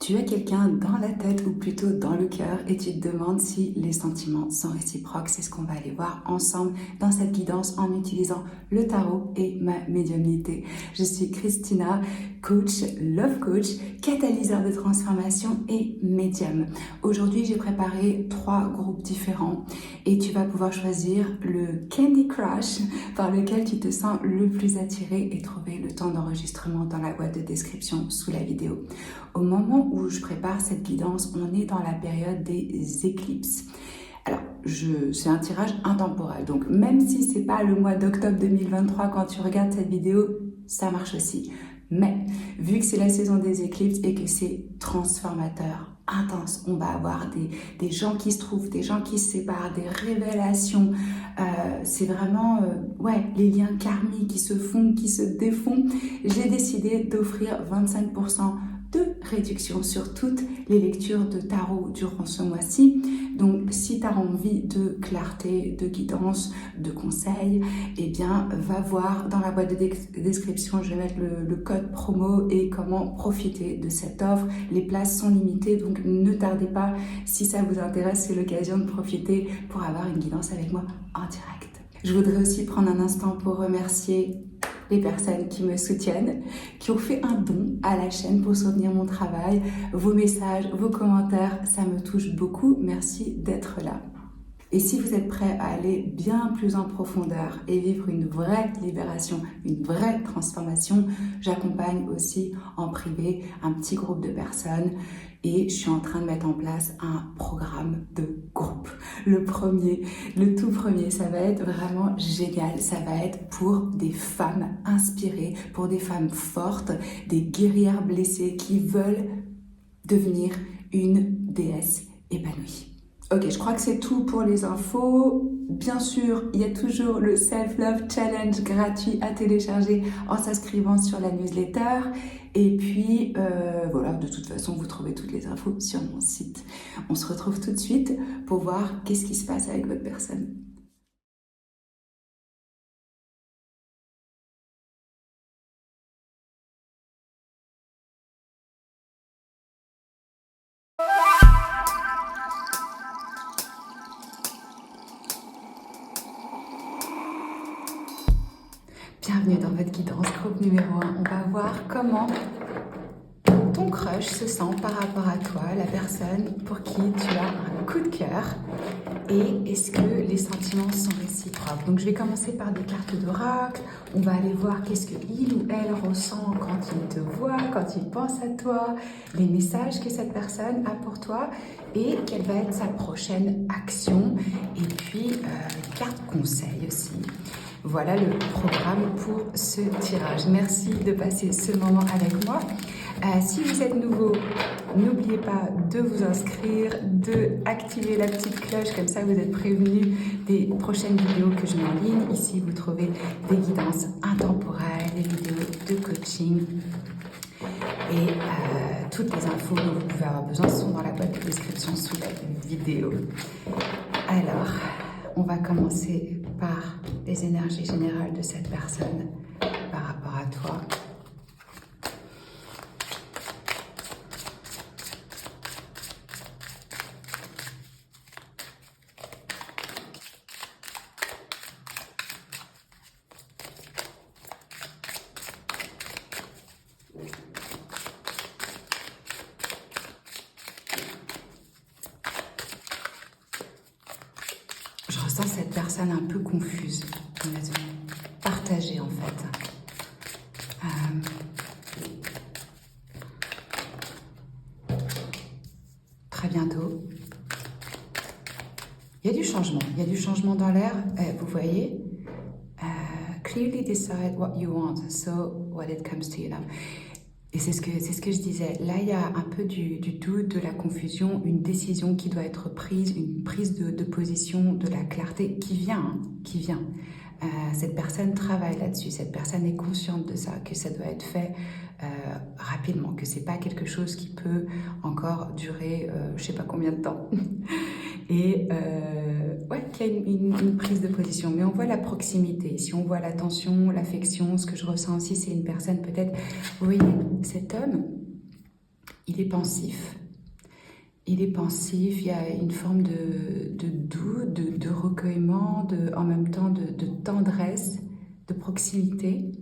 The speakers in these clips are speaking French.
Tu as quelqu'un dans la tête ou plutôt dans le cœur et tu te demandes si les sentiments sont réciproques. C'est ce qu'on va aller voir ensemble dans cette guidance en utilisant le tarot et ma médiumnité. Je suis Christina, coach, love coach, catalyseur de transformation et médium. Aujourd'hui, j'ai préparé 3 groupes différents et tu vas pouvoir choisir le Candy Crush par lequel tu te sens le plus attiré et trouver le temps d'enregistrement dans la boîte de description sous la vidéo. Au moment où je prépare cette guidance, on est dans la période des éclipses. Alors, c'est un tirage intemporel, donc même si c'est pas le mois d'octobre 2023 quand tu regardes cette vidéo, ça marche aussi. Mais vu que c'est la saison des éclipses et que c'est transformateur, intense, on va avoir des gens qui se trouvent, des gens qui se séparent, des révélations. C'est vraiment les liens karmiques qui se font, qui se défont. J'ai décidé d'offrir 25% de réduction sur toutes les lectures de tarot durant ce mois-ci. Donc, si tu as envie de clarté, de guidance, de conseils, eh bien, va voir dans la boîte de description, je vais mettre le code promo et comment profiter de cette offre. Les places sont limitées, donc ne tardez pas. Si ça vous intéresse, c'est l'occasion de profiter pour avoir une guidance avec moi en direct. Je voudrais aussi prendre un instant pour remercier les personnes qui me soutiennent, qui ont fait un don à la chaîne pour soutenir mon travail. Vos messages, vos commentaires, ça me touche beaucoup. Merci d'être là. Et si vous êtes prêts à aller bien plus en profondeur et vivre une vraie libération, une vraie transformation, j'accompagne aussi en privé un petit groupe de personnes et je suis en train de mettre en place un programme de groupe. Le tout premier, ça va être vraiment génial. Ça va être pour des femmes inspirées, pour des femmes fortes, des guerrières blessées qui veulent devenir une déesse épanouie. Ok, je crois que c'est tout pour les infos. Bien sûr, il y a toujours le Self-Love Challenge gratuit à télécharger en s'inscrivant sur la newsletter. Et puis, voilà, de toute façon, vous trouvez toutes les infos sur mon site. On se retrouve tout de suite pour voir qu'est-ce qui se passe avec votre personne. Bienvenue dans votre guidance, groupe numéro 1. On va voir comment ton crush se sent par rapport à toi, la personne pour qui tu as un coup de cœur. Et est-ce que les sentiments sont réciproques? Donc je vais commencer par des cartes d'oracle. On va aller voir qu'est-ce qu'il ou elle ressent quand il te voit, quand il pense à toi, les messages que cette personne a pour toi et quelle va être sa prochaine action. Et puis les cartes conseils aussi. Voilà le programme pour ce tirage. Merci de passer ce moment avec moi. Si vous êtes nouveau, n'oubliez pas de vous inscrire, d'activer la petite cloche, comme ça vous êtes prévenus des prochaines vidéos que je mets en ligne. Ici, vous trouvez des guidances intemporelles, des vidéos de coaching et toutes les infos dont vous pouvez avoir besoin sont dans la boîte de description sous la vidéo. Alors, on va commencer par les énergies générales de cette personne par rapport à toi. Je ressens cette personne un peu confuse, honnêtement, partagée en fait. Très bientôt. Il y a du changement dans l'air, vous voyez. Clearly decide what you want, so what it comes to you now. Et c'est ce que je disais. Là, il y a un peu du doute, de la confusion, une décision qui doit être prise, une prise de position, de la clarté qui vient. Cette personne travaille là-dessus, cette personne est consciente de ça, que ça doit être fait rapidement, que c'est pas quelque chose qui peut encore durer je sais pas combien de temps. Et qu'il y a une prise de position. Mais on voit la proximité, si on voit l'attention, l'affection, ce que je ressens aussi, c'est une personne peut-être, vous voyez, cet homme, il est pensif. Il est pensif, il y a une forme de doux, de recueillement, en même temps de tendresse, de proximité.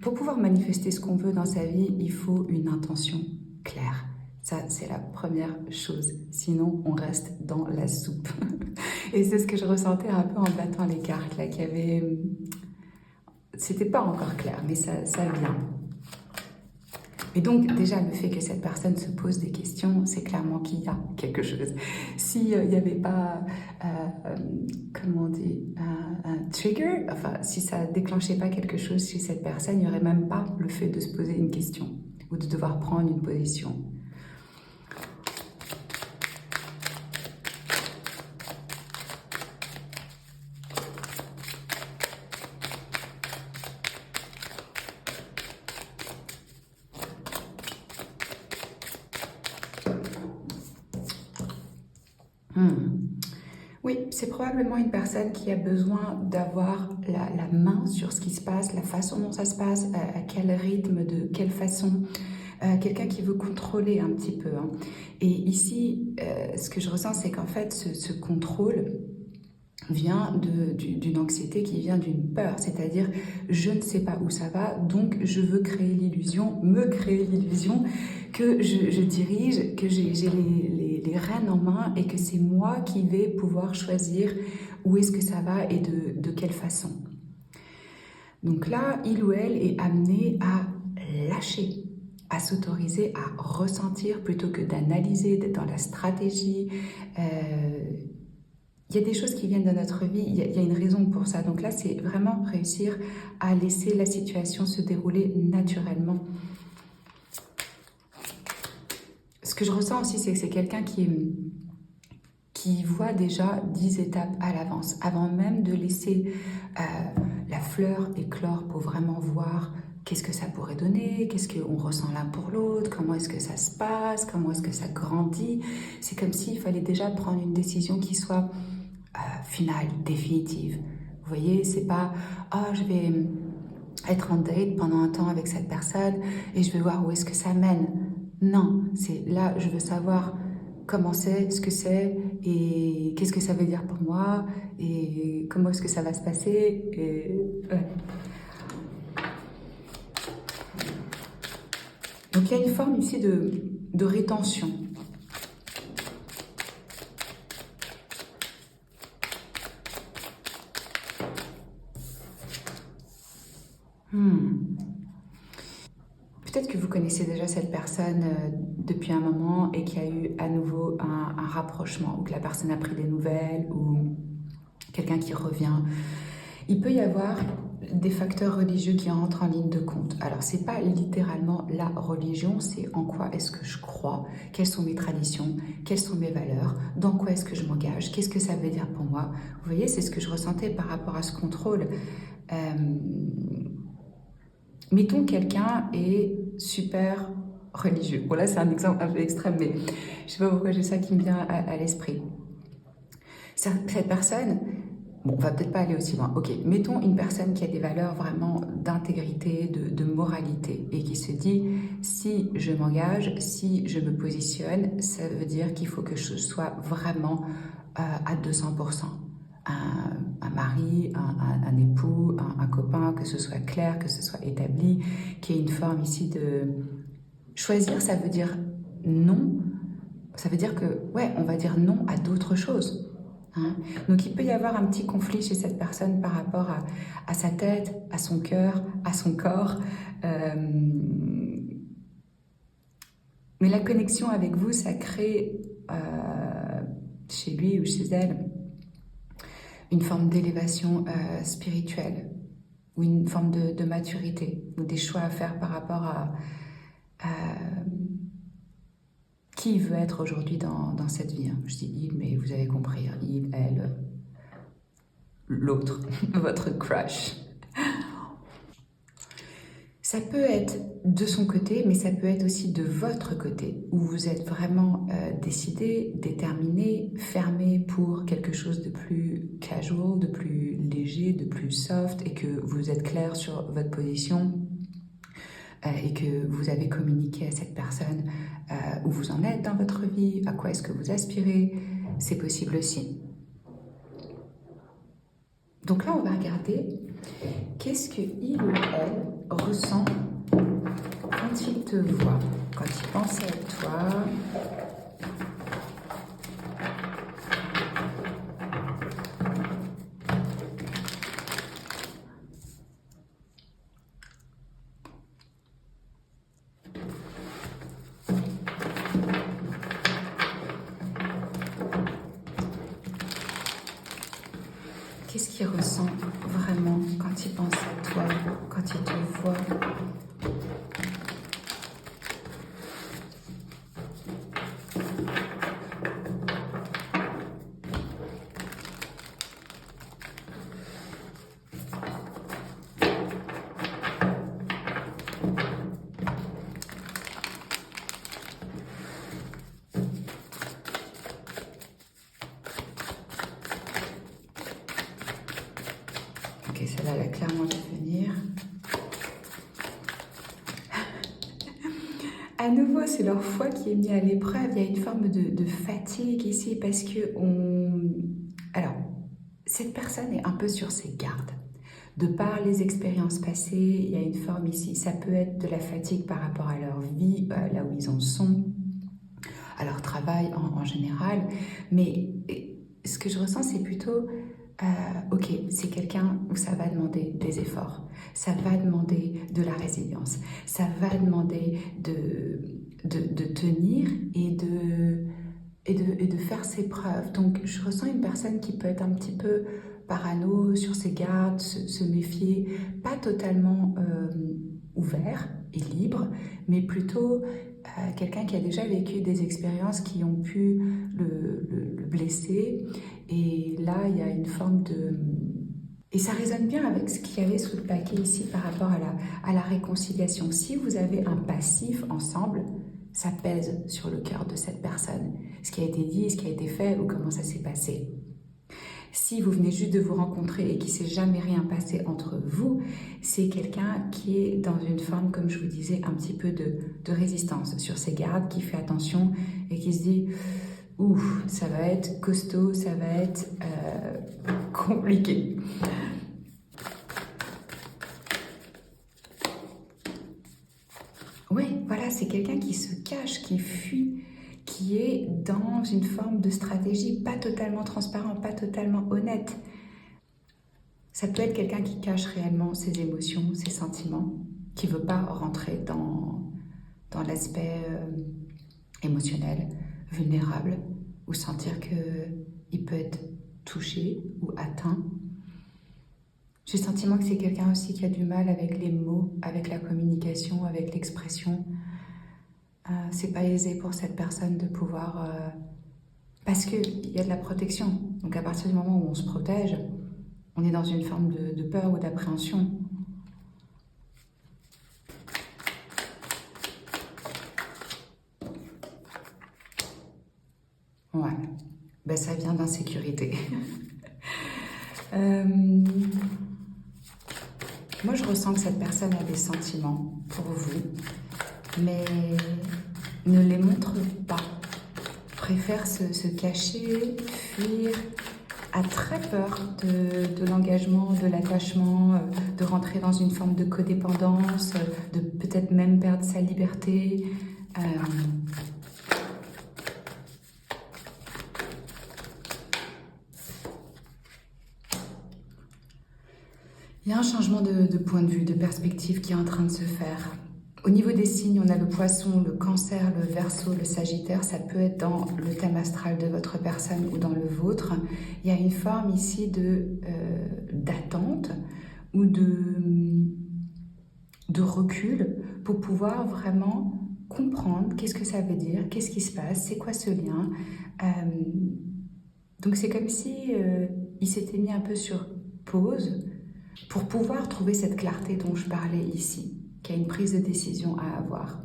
Pour pouvoir manifester ce qu'on veut dans sa vie, il faut une intention claire. Ça, c'est la première chose. Sinon, on reste dans la soupe. Et c'est ce que je ressentais un peu en battant les cartes, là, qu'il y avait... C'était pas encore clair, mais ça vient. Et donc, déjà, le fait que cette personne se pose des questions, c'est clairement qu'il y a quelque chose. S'il n'y avait pas, comment on dit, un trigger, enfin, si ça déclenchait pas quelque chose chez cette personne, il n'y aurait même pas le fait de se poser une question ou de devoir prendre une position. Oui, c'est probablement une personne qui a besoin d'avoir la main sur ce qui se passe, la façon dont ça se passe, à quel rythme, de quelle façon. Quelqu'un qui veut contrôler un petit peu. Hein. Et ici, ce que je ressens, c'est qu'en fait, ce contrôle vient d'une anxiété qui vient d'une peur, c'est-à-dire je ne sais pas où ça va, donc je veux créer l'illusion, me créer l'illusion que je dirige, que j'ai les rênes en main et que c'est moi qui vais pouvoir choisir où est-ce que ça va et de quelle façon. Donc là, il ou elle est amené à lâcher, à s'autoriser à ressentir plutôt que d'analyser, d'être dans la stratégie. Il y a des choses qui viennent de notre vie, il y a une raison pour ça. Donc là, c'est vraiment réussir à laisser la situation se dérouler naturellement. Ce que je ressens aussi, c'est que c'est quelqu'un qui voit déjà 10 étapes à l'avance, avant même de laisser la fleur éclore pour vraiment voir qu'est-ce que ça pourrait donner, qu'est-ce qu'on ressent l'un pour l'autre, comment est-ce que ça se passe, comment est-ce que ça grandit. C'est comme s'il fallait déjà prendre une décision qui soit finale, définitive. Vous voyez, c'est pas « Ah, je vais être en date pendant un temps avec cette personne et je vais voir où est-ce que ça mène. » Non, c'est là, je veux savoir comment c'est, ce que c'est et qu'est-ce que ça veut dire pour moi et comment est-ce que ça va se passer. Et... ouais. Donc il y a une forme ici de rétention. Peut-être que vous connaissez déjà cette personne depuis un moment et qu'il y a eu à nouveau un rapprochement, ou que la personne a pris des nouvelles, ou quelqu'un qui revient. Il peut y avoir des facteurs religieux qui entrent en ligne de compte. Alors, c'est pas littéralement la religion, c'est en quoi est-ce que je crois, quelles sont mes traditions, quelles sont mes valeurs, dans quoi est-ce que je m'engage, qu'est-ce que ça veut dire pour moi. Vous voyez, c'est ce que je ressentais par rapport à ce contrôle. Mettons quelqu'un est super religieux. Bon là c'est un exemple un peu extrême, mais je sais pas pourquoi j'ai ça qui me vient à l'esprit. Cette personne, bon on va peut-être pas aller aussi loin, ok, mettons une personne qui a des valeurs vraiment d'intégrité, de moralité, et qui se dit si je m'engage, si je me positionne, ça veut dire qu'il faut que je sois vraiment à 200%. Un mari, un époux, un copain, que ce soit clair, que ce soit établi, qu'il y ait une forme ici de... Choisir, ça veut dire non, ça veut dire que, ouais, on va dire non à d'autres choses. Hein. Donc il peut y avoir un petit conflit chez cette personne par rapport à sa tête, à son cœur, à son corps. Mais la connexion avec vous, ça crée chez lui ou chez elle une forme d'élévation spirituelle ou une forme de maturité ou des choix à faire par rapport à qui il veut être aujourd'hui dans cette vie. Hein. Je dis il, mais vous avez compris, hein. Il, elle, l'autre, votre crush. Ça peut être de son côté, mais ça peut être aussi de votre côté, où vous êtes vraiment décidé, déterminé, fermé pour quelque chose de plus casual, de plus léger, de plus soft, et que vous êtes clair sur votre position. et que vous avez communiqué à cette personne où vous en êtes dans votre vie, à quoi est-ce que vous aspirez, c'est possible aussi. Donc là, on va regarder qu'est-ce qu'il ou elle ressent quand il te voit, quand il pense à toi. Qu'est-ce qu'il ressent vraiment quand il pense à toi, quand il te voit? Ok, celle-là, elle a clairement dû venir. À nouveau, c'est leur foi qui est mise à l'épreuve. Il y a une forme de fatigue ici parce que Alors, cette personne est un peu sur ses gardes. De par les expériences passées, il y a une forme ici. Ça peut être de la fatigue par rapport à leur vie, là où ils en sont, à leur travail en général. Mais ce que je ressens, c'est plutôt... ok, c'est quelqu'un où ça va demander des efforts, ça va demander de la résilience, ça va demander de tenir et de faire ses preuves. Donc je ressens une personne qui peut être un petit peu parano, sur ses gardes, se méfier, pas totalement ouvert et libre, mais plutôt quelqu'un qui a déjà vécu des expériences qui ont pu le blesser. Et là, il y a une forme de... Et ça résonne bien avec ce qu'il y avait sous le paquet ici par rapport à la réconciliation. Si vous avez un passif ensemble, ça pèse sur le cœur de cette personne. Ce qui a été dit, ce qui a été fait ou comment ça s'est passé. Si vous venez juste de vous rencontrer et qu'il ne s'est jamais rien passé entre vous, c'est quelqu'un qui est dans une forme, comme je vous disais, un petit peu de résistance sur ses gardes, qui fait attention et qui se dit « Ouf, ça va être costaud, ça va être compliqué ». Oui, voilà, c'est quelqu'un qui se cache, qui fuit, qui est dans une forme de stratégie pas totalement transparent, pas totalement honnête. Ça peut être quelqu'un qui cache réellement ses émotions, ses sentiments, qui ne veut pas rentrer dans l'aspect émotionnel, vulnérable, ou sentir qu'il peut être touché ou atteint. J'ai le sentiment que c'est quelqu'un aussi qui a du mal avec les mots, avec la communication, avec l'expression. C'est pas aisé pour cette personne de pouvoir... parce qu'il y a de la protection. Donc à partir du moment où on se protège, on est dans une forme de peur ou d'appréhension. Ouais, ben, ça vient d'insécurité. Moi, je ressens que cette personne a des sentiments pour vous, mais ne les montre pas. Préfère se cacher, fuir, a très peur de l'engagement, de l'attachement, de rentrer dans une forme de codépendance, de peut-être même perdre sa liberté. Il y a un changement de point de vue, de perspective qui est en train de se faire. Au niveau des signes, on a le poisson, le cancer, le verseau, le sagittaire. Ça peut être dans le thème astral de votre personne ou dans le vôtre. Il y a une forme ici d'attente ou de recul pour pouvoir vraiment comprendre qu'est-ce que ça veut dire, qu'est-ce qui se passe, c'est quoi ce lien. Donc c'est comme si il s'était mis un peu sur pause pour pouvoir trouver cette clarté dont je parlais ici, qu'il y a une prise de décision à avoir.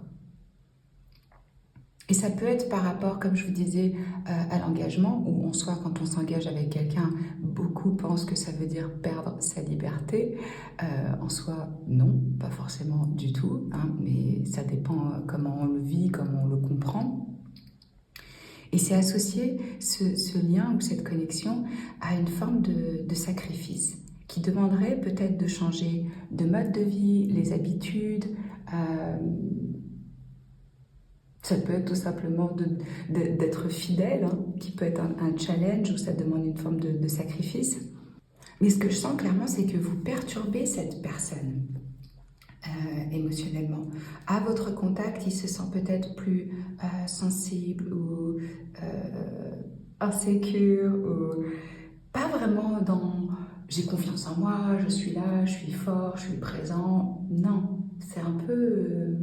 Et ça peut être par rapport, comme je vous disais, à l'engagement, où en soi, quand on s'engage avec quelqu'un, beaucoup pensent que ça veut dire perdre sa liberté. En soi, non, pas forcément du tout, hein, mais ça dépend comment on le vit, comment on le comprend. Et c'est associé, ce lien ou cette connexion, à une forme de sacrifice qui demanderait peut-être de changer de mode de vie, les habitudes. Ça peut être tout simplement d'être fidèle, hein, qui peut être un challenge où ça demande une forme de sacrifice. Mais ce que je sens clairement, c'est que vous perturbez cette personne émotionnellement. À votre contact, il se sent peut-être plus sensible ou insécure, ou pas vraiment dans j'ai confiance en moi, je suis là, je suis fort, je suis présent. Non, c'est un peu,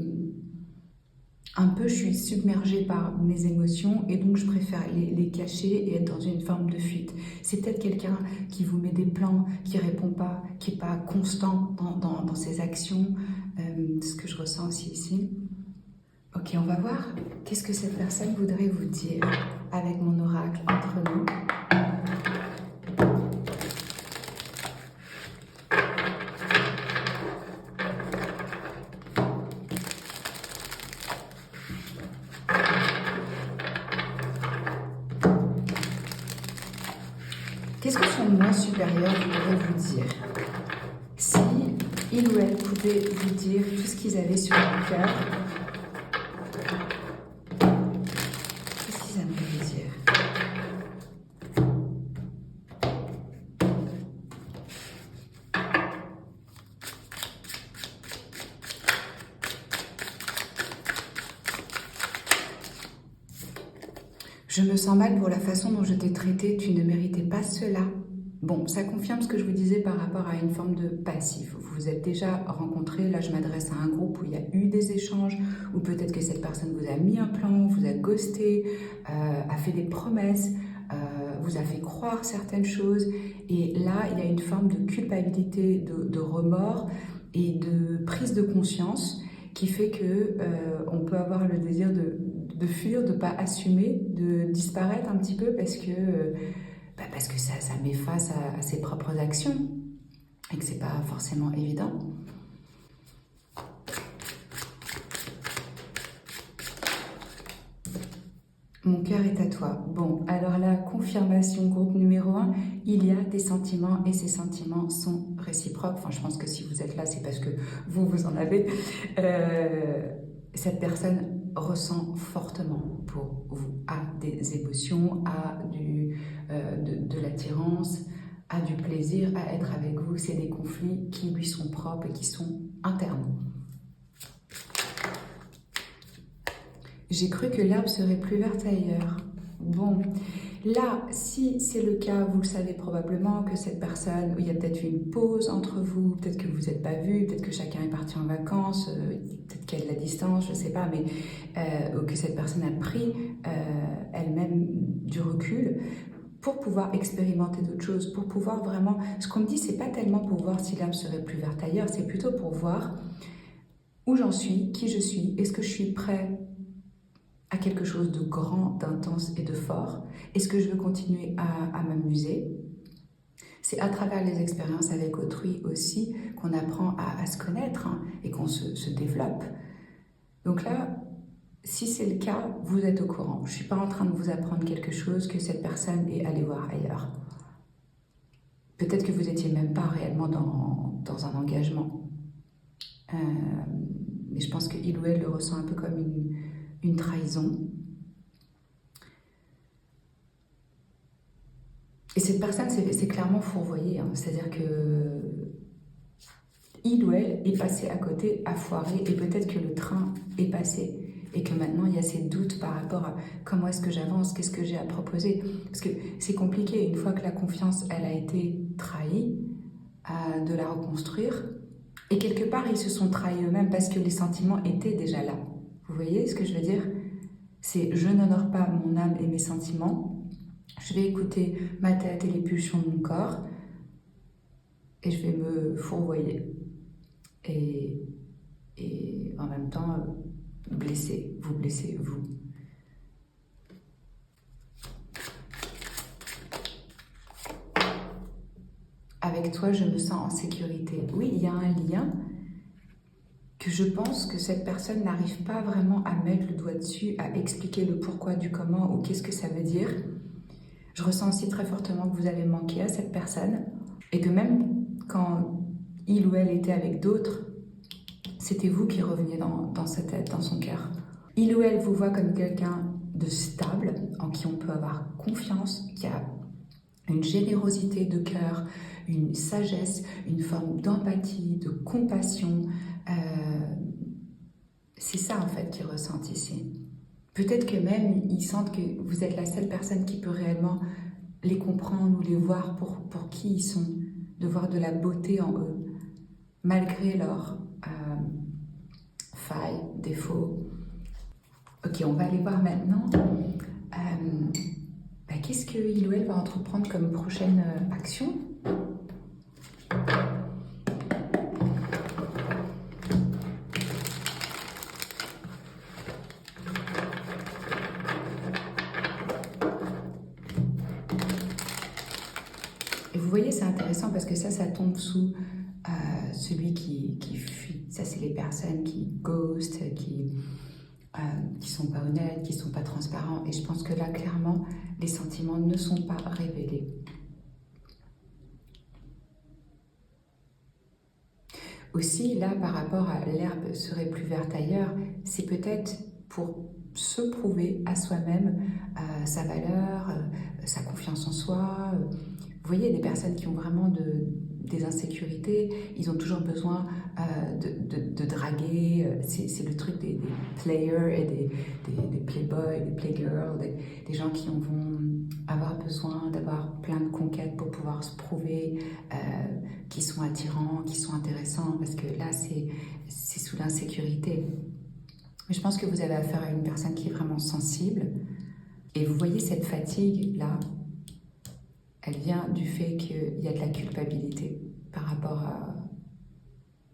je suis submergée par mes émotions et donc je préfère les cacher et être dans une forme de fuite. C'est peut-être quelqu'un qui vous met des plans, qui répond pas, qui n'est pas constant dans ses actions. Ce que je ressens aussi ici. Ok, on va voir qu'est-ce que cette personne voudrait vous dire avec mon oracle entre nous. Qu'est-ce que son moi supérieur voudrait vous dire si il ou elle pouvait vous dire tout ce qu'ils avaient sur leur cœur? Qu'est-ce qu'ils aimeraient vous dire? Je me sens mal pour la façon dont je t'ai traité, tu ne méritais pas cela. Bon, ça confirme ce que je vous disais par rapport à une forme de passif. Vous vous êtes déjà rencontrés, là je m'adresse à un groupe où il y a eu des échanges, où peut-être que cette personne vous a mis un plan, vous a ghosté, a fait des promesses, vous a fait croire certaines choses. Et là, il y a une forme de culpabilité, de remords et de prise de conscience qui fait que on peut avoir le désir de fuir, de ne pas assumer, de disparaître un petit peu parce que ça met face à ses propres actions et que c'est pas forcément évident. Mon cœur est à toi. Bon, alors la confirmation groupe numéro 1, il y a des sentiments et ces sentiments sont réciproques. Enfin, je pense que si vous êtes là, c'est parce que vous en avez. Cette personne ressent fortement pour vous, a des émotions, a de l'attirance, a du plaisir à être avec vous. C'est des conflits qui lui sont propres et qui sont internes. J'ai cru que l'herbe serait plus verte ailleurs. Bon, là, si c'est le cas, vous le savez probablement que cette personne, il y a peut-être une pause entre vous, peut-être que vous n'êtes pas vus, peut-être que chacun est parti en vacances, peut-être qu'il y a de la distance, je ne sais pas, mais que cette personne a pris elle-même du recul pour pouvoir expérimenter d'autres choses, pour pouvoir vraiment... Ce qu'on me dit, c'est pas tellement pour voir si l'herbe serait plus verte ailleurs, c'est plutôt pour voir où j'en suis, qui je suis, est-ce que je suis prêt à quelque chose de grand, d'intense et de fort? Est-ce que je veux continuer à m'amuser? C'est à travers les expériences avec autrui aussi qu'on apprend à se connaître, hein, et qu'on se développe. Donc là, si c'est le cas, vous êtes au courant. Je ne suis pas en train de vous apprendre quelque chose que cette personne est allée voir ailleurs. Peut-être que vous n'étiez même pas réellement dans un engagement. Mais je pense qu'il ou elle le ressent un peu comme une trahison. Et cette personne, c'est clairement fourvoyé, hein. C'est-à-dire que il ou elle est passé à côté, a foiré, et peut-être que le train est passé. Et que maintenant, il y a ces doutes par rapport à comment est-ce que j'avance, qu'est-ce que j'ai à proposer. Parce que c'est compliqué, une fois que la confiance, elle a été trahie, de la reconstruire. Et quelque part, ils se sont trahis eux-mêmes parce que les sentiments étaient déjà là. Vous voyez ce que je veux dire? C'est je n'honore pas mon âme et mes sentiments. Je vais écouter ma tête et les pulsions de mon corps et je vais me fourvoyer. Et en même temps, vous blessez vous. avec toi, je me sens en sécurité. Oui, il y a un lien que je pense que cette personne n'arrive pas vraiment à mettre le doigt dessus, à expliquer le pourquoi du comment ou qu'est-ce que ça veut dire. Je ressens aussi très fortement que vous avez manqué à cette personne et que même quand il ou elle était avec d'autres, c'était vous qui reveniez dans sa tête, dans son cœur. Il ou elle vous voit comme quelqu'un de stable, en qui on peut avoir confiance, qui a une générosité de cœur, une sagesse, une forme d'empathie, de compassion. C'est ça en fait qu'ils ressentent ici. Peut-être que même ils sentent que vous êtes la seule personne qui peut réellement les comprendre ou les voir pour qui ils sont, de voir de la beauté en eux, malgré leurs failles, défauts. Ok, on va aller voir maintenant qu'est-ce que il ou elle va entreprendre comme prochaine action. Et vous voyez, c'est intéressant parce que ça tombe sous celui qui fuit. Ça, c'est les personnes qui ghostent, qui sont pas honnêtes, qui sont pas transparents. Et je pense que là, clairement, les sentiments ne sont pas révélés. Aussi, là, par rapport à l'herbe serait plus verte ailleurs, c'est peut-être pour se prouver à soi-même sa valeur, sa confiance en soi. Vous voyez, des personnes qui ont vraiment des insécurités, ils ont toujours besoin de draguer. C'est le truc des players et des playboys, des playgirls, des gens qui vont avoir besoin d'avoir plein de conquêtes pour pouvoir se prouver qui sont attirants, qui sont intéressants, parce que là, c'est sous l'insécurité. Mais je pense que vous avez affaire à une personne qui est vraiment sensible. Et vous voyez cette fatigue-là, elle vient du fait qu'il y a de la culpabilité par rapport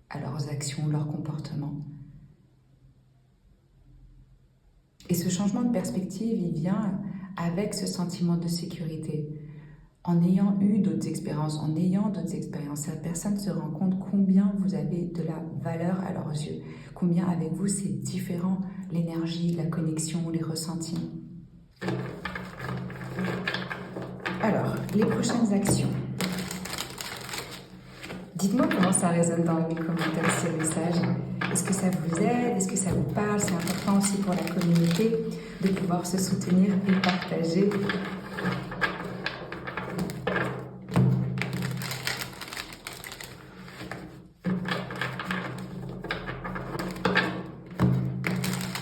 à leurs actions, leurs comportements. Et ce changement de perspective, il vient avec ce sentiment de sécurité. En ayant eu d'autres expériences, cette personne se rend compte combien vous avez de la valeur à leurs yeux, combien avec vous c'est différent, l'énergie, la connexion, les ressentis. Alors, les prochaines actions. Dites-moi comment ça résonne dans les commentaires, ces messages. Est-ce que ça vous aide? Est-ce que ça vous parle? C'est important aussi pour la communauté de pouvoir se soutenir et partager.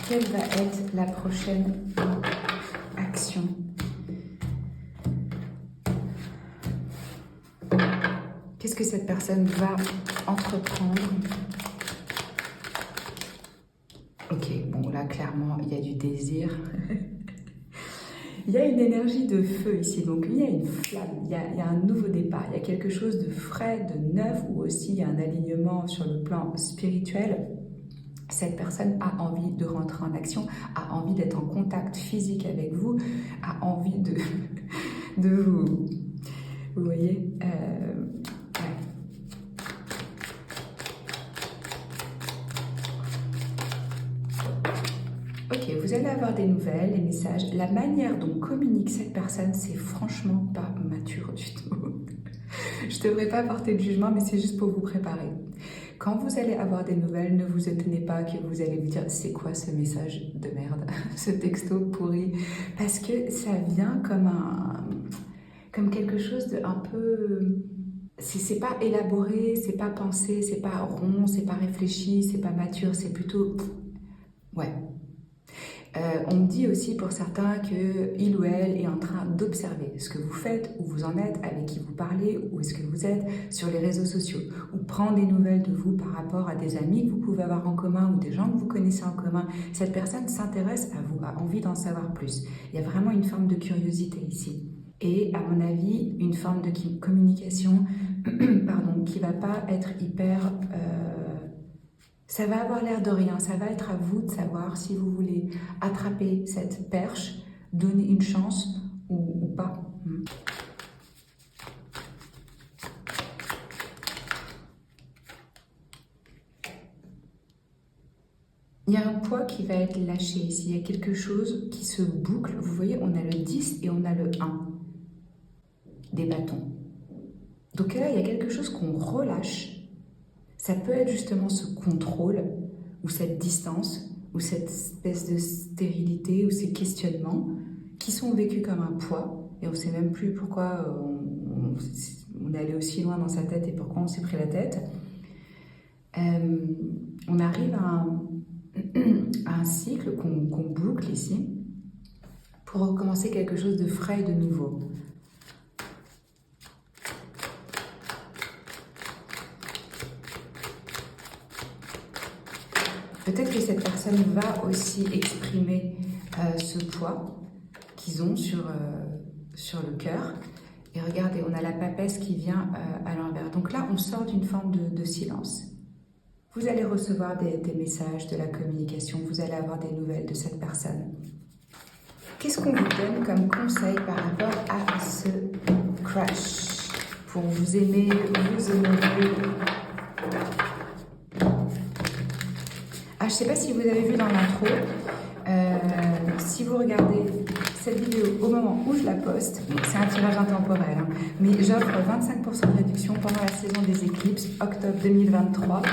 Quelle va être la prochaine action? Qu'est-ce que cette personne va entreprendre? Ok, bon là clairement il y a du désir. Il y a une énergie de feu ici, donc il y a une flamme, il y a un nouveau départ, il y a quelque chose de frais, de neuf, ou aussi il y a un alignement sur le plan spirituel. Cette personne a envie de rentrer en action, a envie d'être en contact physique avec vous, a envie de vous... Vous voyez Ok, vous allez avoir des nouvelles, des messages. La manière dont communique cette personne, c'est franchement pas mature du tout. Je ne devrais pas porter de jugement, mais c'est juste pour vous préparer. Quand vous allez avoir des nouvelles, ne vous étonnez pas que vous allez vous dire « c'est quoi ce message de merde, ce texto pourri ?» Parce que ça vient comme quelque chose de un peu... C'est pas élaboré, c'est pas pensé, c'est pas rond, c'est pas réfléchi, c'est pas mature, c'est plutôt... Ouais. On me dit aussi pour certains qu'il ou elle est en train d'observer ce que vous faites, où vous en êtes, avec qui vous parlez, où est-ce que vous êtes sur les réseaux sociaux, ou prendre des nouvelles de vous par rapport à des amis que vous pouvez avoir en commun ou des gens que vous connaissez en commun. Cette personne s'intéresse à vous, a envie d'en savoir plus. Il y a vraiment une forme de curiosité ici. Et à mon avis, une forme de communication qui ne va pas être hyper... ça va avoir l'air de rien, ça va être à vous de savoir si vous voulez attraper cette perche, donner une chance ou pas. il y a un poids qui va être lâché ici, il y a quelque chose qui se boucle. Vous voyez, on a le 10 et on a le 1 des bâtons. Donc là, il y a quelque chose qu'on relâche. Ça peut être justement ce contrôle ou cette distance ou cette espèce de stérilité ou ces questionnements qui sont vécus comme un poids et on ne sait même plus pourquoi on est allé aussi loin dans sa tête et pourquoi on s'est pris la tête. On arrive à un cycle qu'on boucle ici pour recommencer quelque chose de frais et de nouveau. Peut-être que cette personne va aussi exprimer ce poids qu'ils ont sur le cœur. Et regardez, on a la papesse qui vient à l'envers. Donc là, on sort d'une forme de silence. Vous allez recevoir des messages, de la communication, vous allez avoir des nouvelles de cette personne. Qu'est-ce qu'on vous donne comme conseil par rapport à ce crush? Pour vous aimer, vous honorer. Je ne sais pas si vous avez vu dans l'intro, si vous regardez cette vidéo au moment où je la poste, c'est un tirage intemporel, hein, mais j'offre 25% de réduction pendant la saison des éclipses, octobre 2023,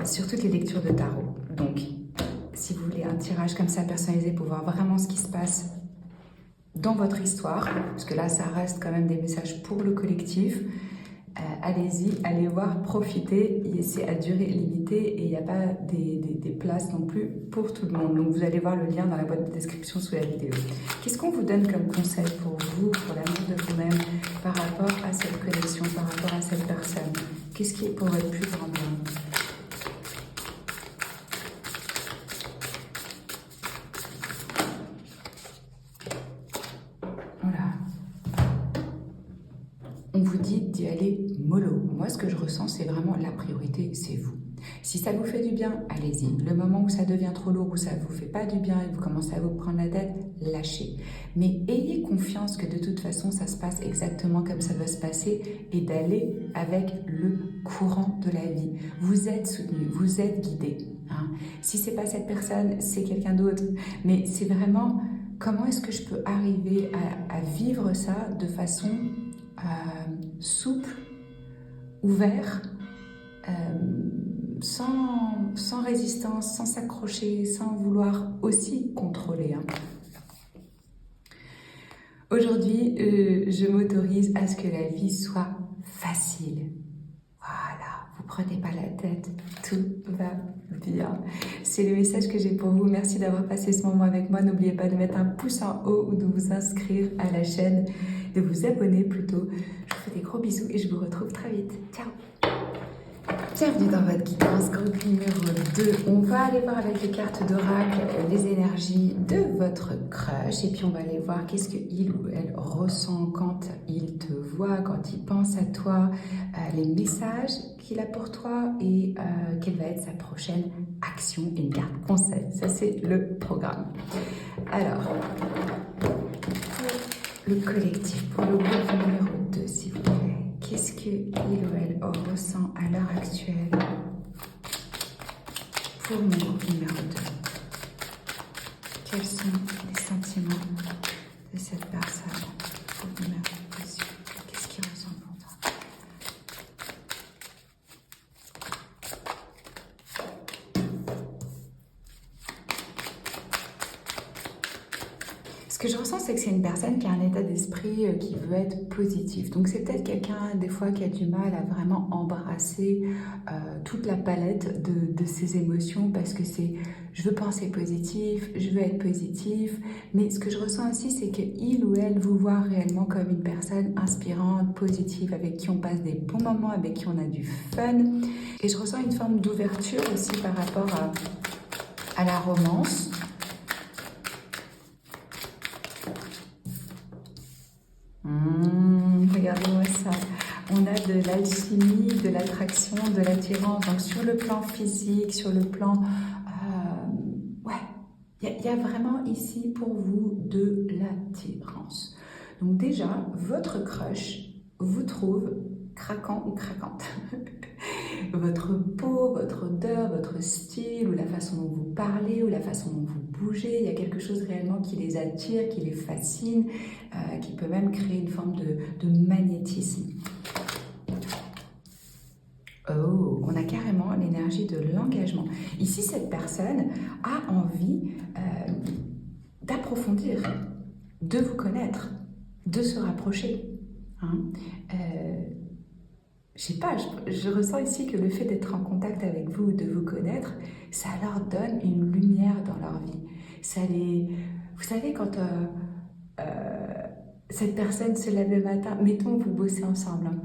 sur toutes les lectures de tarot. Donc, si vous voulez un tirage comme ça personnalisé pour voir vraiment ce qui se passe dans votre histoire, parce que là, ça reste quand même des messages pour le collectif, allez-y, allez voir, profitez, c'est à durée limitée et il n'y a pas des places non plus pour tout le monde. Donc vous allez voir le lien dans la boîte de description sous la vidéo. Qu'est-ce qu'on vous donne comme conseil pour vous, pour l'amour de vous-même, par rapport à cette connexion, par rapport à cette personne? Qu'est-ce qui est pour votre plus grand bien? On vous dit d'y aller mollo. Moi, ce que je ressens, c'est vraiment la priorité, c'est vous. Si ça vous fait du bien, allez-y. Le moment où ça devient trop lourd, où ça ne vous fait pas du bien et vous commencez à vous prendre la tête, lâchez. Mais ayez confiance que de toute façon, ça se passe exactement comme ça doit se passer et d'aller avec le courant de la vie. Vous êtes soutenu, vous êtes guidé. Hein. Si ce n'est pas cette personne, c'est quelqu'un d'autre. Mais c'est vraiment comment est-ce que je peux arriver à vivre ça de façon souple, ouvert, sans résistance, sans s'accrocher, sans vouloir aussi contrôler. Hein. Aujourd'hui, je m'autorise à ce que la vie soit facile. Voilà, vous prenez pas la tête, tout va bien. C'est le message que j'ai pour vous. Merci d'avoir passé ce moment avec moi. N'oubliez pas de mettre un pouce en haut ou de vous inscrire à la chaîne, de vous abonner plutôt. Je vous fais des gros bisous et je vous retrouve très vite. Ciao! Bienvenue dans votre guidance groupe numéro 2. On va aller voir avec les cartes d'oracle les énergies de votre crush et puis on va aller voir qu'est-ce qu'il ou elle ressent quand il te voit, quand il pense à toi, les messages qu'il a pour toi et quelle va être sa prochaine action et une carte conseil. Ça, c'est le programme. Alors, pour le collectif, pour le groupe numéro 2, s'il vous plaît. Qu'est-ce qu'il ou elle ressent à l'heure actuelle pour mon groupe numéro 2? Quels sont les sentiments de cette personne pour le numéro 2? Qu'est-ce qu'il ressent pour toi? Ce que je ressens, c'est que c'est une personne qui a un état d'esprit qui veut être positif. Donc c'est peut-être quelqu'un, des fois, qui a du mal à vraiment embrasser toute la palette de ses émotions parce que c'est « je veux penser positif, je veux être positif ». Mais ce que je ressens aussi, c'est qu'il ou elle vous voit réellement comme une personne inspirante, positive, avec qui on passe des bons moments, avec qui on a du fun. Et je ressens une forme d'ouverture aussi par rapport à la romance. Regardez-moi ça. On a de l'alchimie, de l'attraction, de l'attirance. Donc sur le plan physique, sur le plan... il y a vraiment ici pour vous de l'attirance. Donc déjà, votre crush vous trouve craquant ou craquante. votre peau, votre odeur, votre style, ou la façon dont vous parlez, ou la façon dont vous bougez. Il y a quelque chose réellement qui les attire, qui les fascine, qui peut même créer une forme de magnétisme. Oh, on a carrément l'énergie de l'engagement. Ici, cette personne a envie d'approfondir, de vous connaître, de se rapprocher. Hein. Je sais pas, je ressens ici que le fait d'être en contact avec vous, de vous connaître, ça leur donne une lumière dans leur vie. Vous savez, quand cette personne se lève le matin, mettons vous bossez ensemble, hein,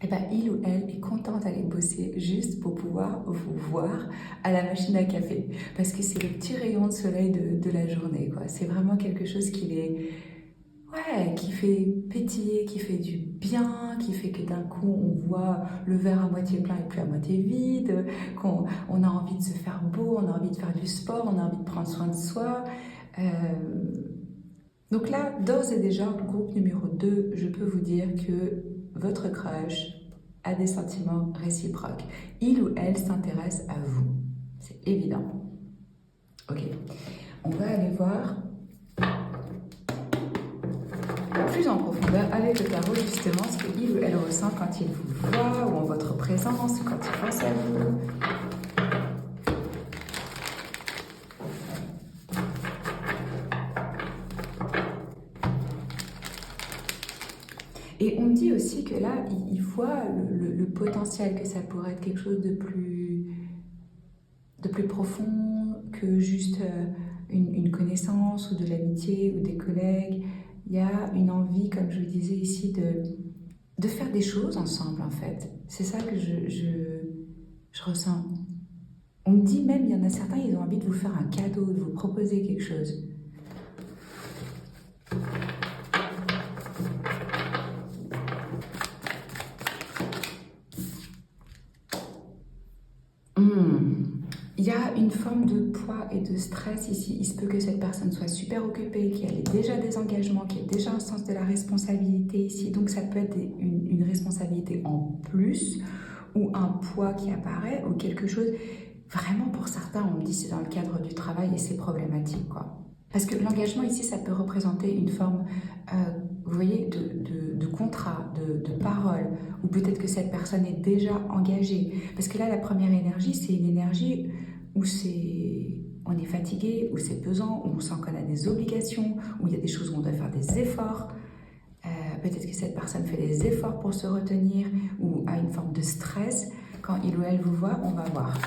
et ben il ou elle est content d'aller bosser juste pour pouvoir vous voir à la machine à café. Parce que c'est le petit rayon de soleil de la journée, quoi. C'est vraiment quelque chose qui fait pétiller, qui fait du bien, qui fait que d'un coup on voit le verre à moitié plein et plus à moitié vide, qu'on a envie de se faire beau, on a envie de faire du sport, on a envie de prendre soin de soi. Donc là, d'ores et déjà, groupe numéro 2, je peux vous dire que votre crush a des sentiments réciproques. Il ou elle s'intéresse à vous. C'est évident. Ok. On va aller voir plus en profondeur avec le tarot justement ce qu'il ou elle ressent quand il vous voit ou en votre présence, quand il pense à vous. Et on me dit aussi que là, il voit le potentiel, que ça pourrait être quelque chose de plus profond que juste une connaissance ou de l'amitié ou des collègues. Il y a une envie, comme je vous disais ici, de faire des choses ensemble, en fait. C'est ça que je ressens. On me dit même, il y en a certains, ils ont envie de vous faire un cadeau, de vous proposer quelque chose. Il y a une forme de poids et de stress ici. Il se peut que cette personne soit super occupée, qu'elle ait déjà des engagements, qu'elle ait déjà un sens de la responsabilité ici. Donc ça peut être une responsabilité en plus ou un poids qui apparaît ou quelque chose. Vraiment pour certains, on me dit c'est dans le cadre du travail et c'est problématique, quoi. Parce que l'engagement ici, ça peut représenter une forme, vous voyez, de contrat, de parole, ou peut-être que cette personne est déjà engagée. Parce que là, la première énergie, c'est une énergie où on est fatigué, où c'est pesant, où on sent qu'on a des obligations, où il y a des choses où on doit faire des efforts. Peut-être que cette personne fait des efforts pour se retenir, ou a une forme de stress. Quand il ou elle vous voit, on va voir.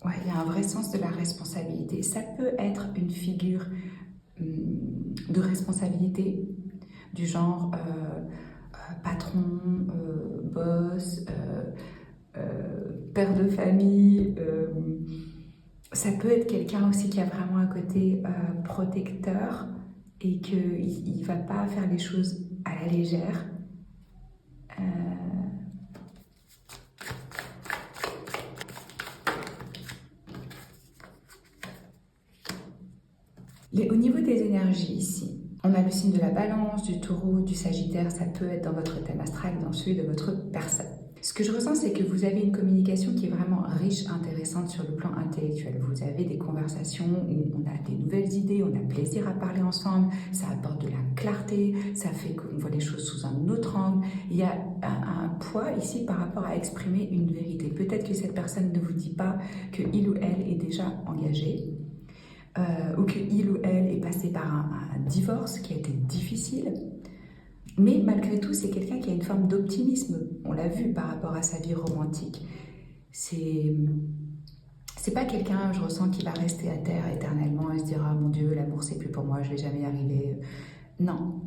Ouais, il y a un vrai sens de la responsabilité. Ça peut être une figure de responsabilité, du genre patron, boss, père de famille. Ça peut être quelqu'un aussi qui a vraiment un côté protecteur et qu'il ne va pas faire les choses à la légère. Au niveau des énergies ici, on a le signe de la balance, du taureau, du sagittaire, ça peut être dans votre thème astral, dans celui de votre personne. Ce que je ressens, c'est que vous avez une communication qui est vraiment riche, intéressante sur le plan intellectuel. Vous avez des conversations où on a des nouvelles idées, on a plaisir à parler ensemble, ça apporte de la clarté, ça fait qu'on voit les choses sous un autre angle. Il y a un poids ici par rapport à exprimer une vérité. Peut-être que cette personne ne vous dit pas qu'il ou elle est déjà engagé. Ou qu'il ou elle est passé par un divorce qui a été difficile. Mais malgré tout, c'est quelqu'un qui a une forme d'optimisme. On l'a vu par rapport à sa vie romantique. C'est pas quelqu'un, je ressens, qui va rester à terre éternellement et se dire « Ah mon Dieu, l'amour c'est plus pour moi, je vais jamais y arriver ». Non.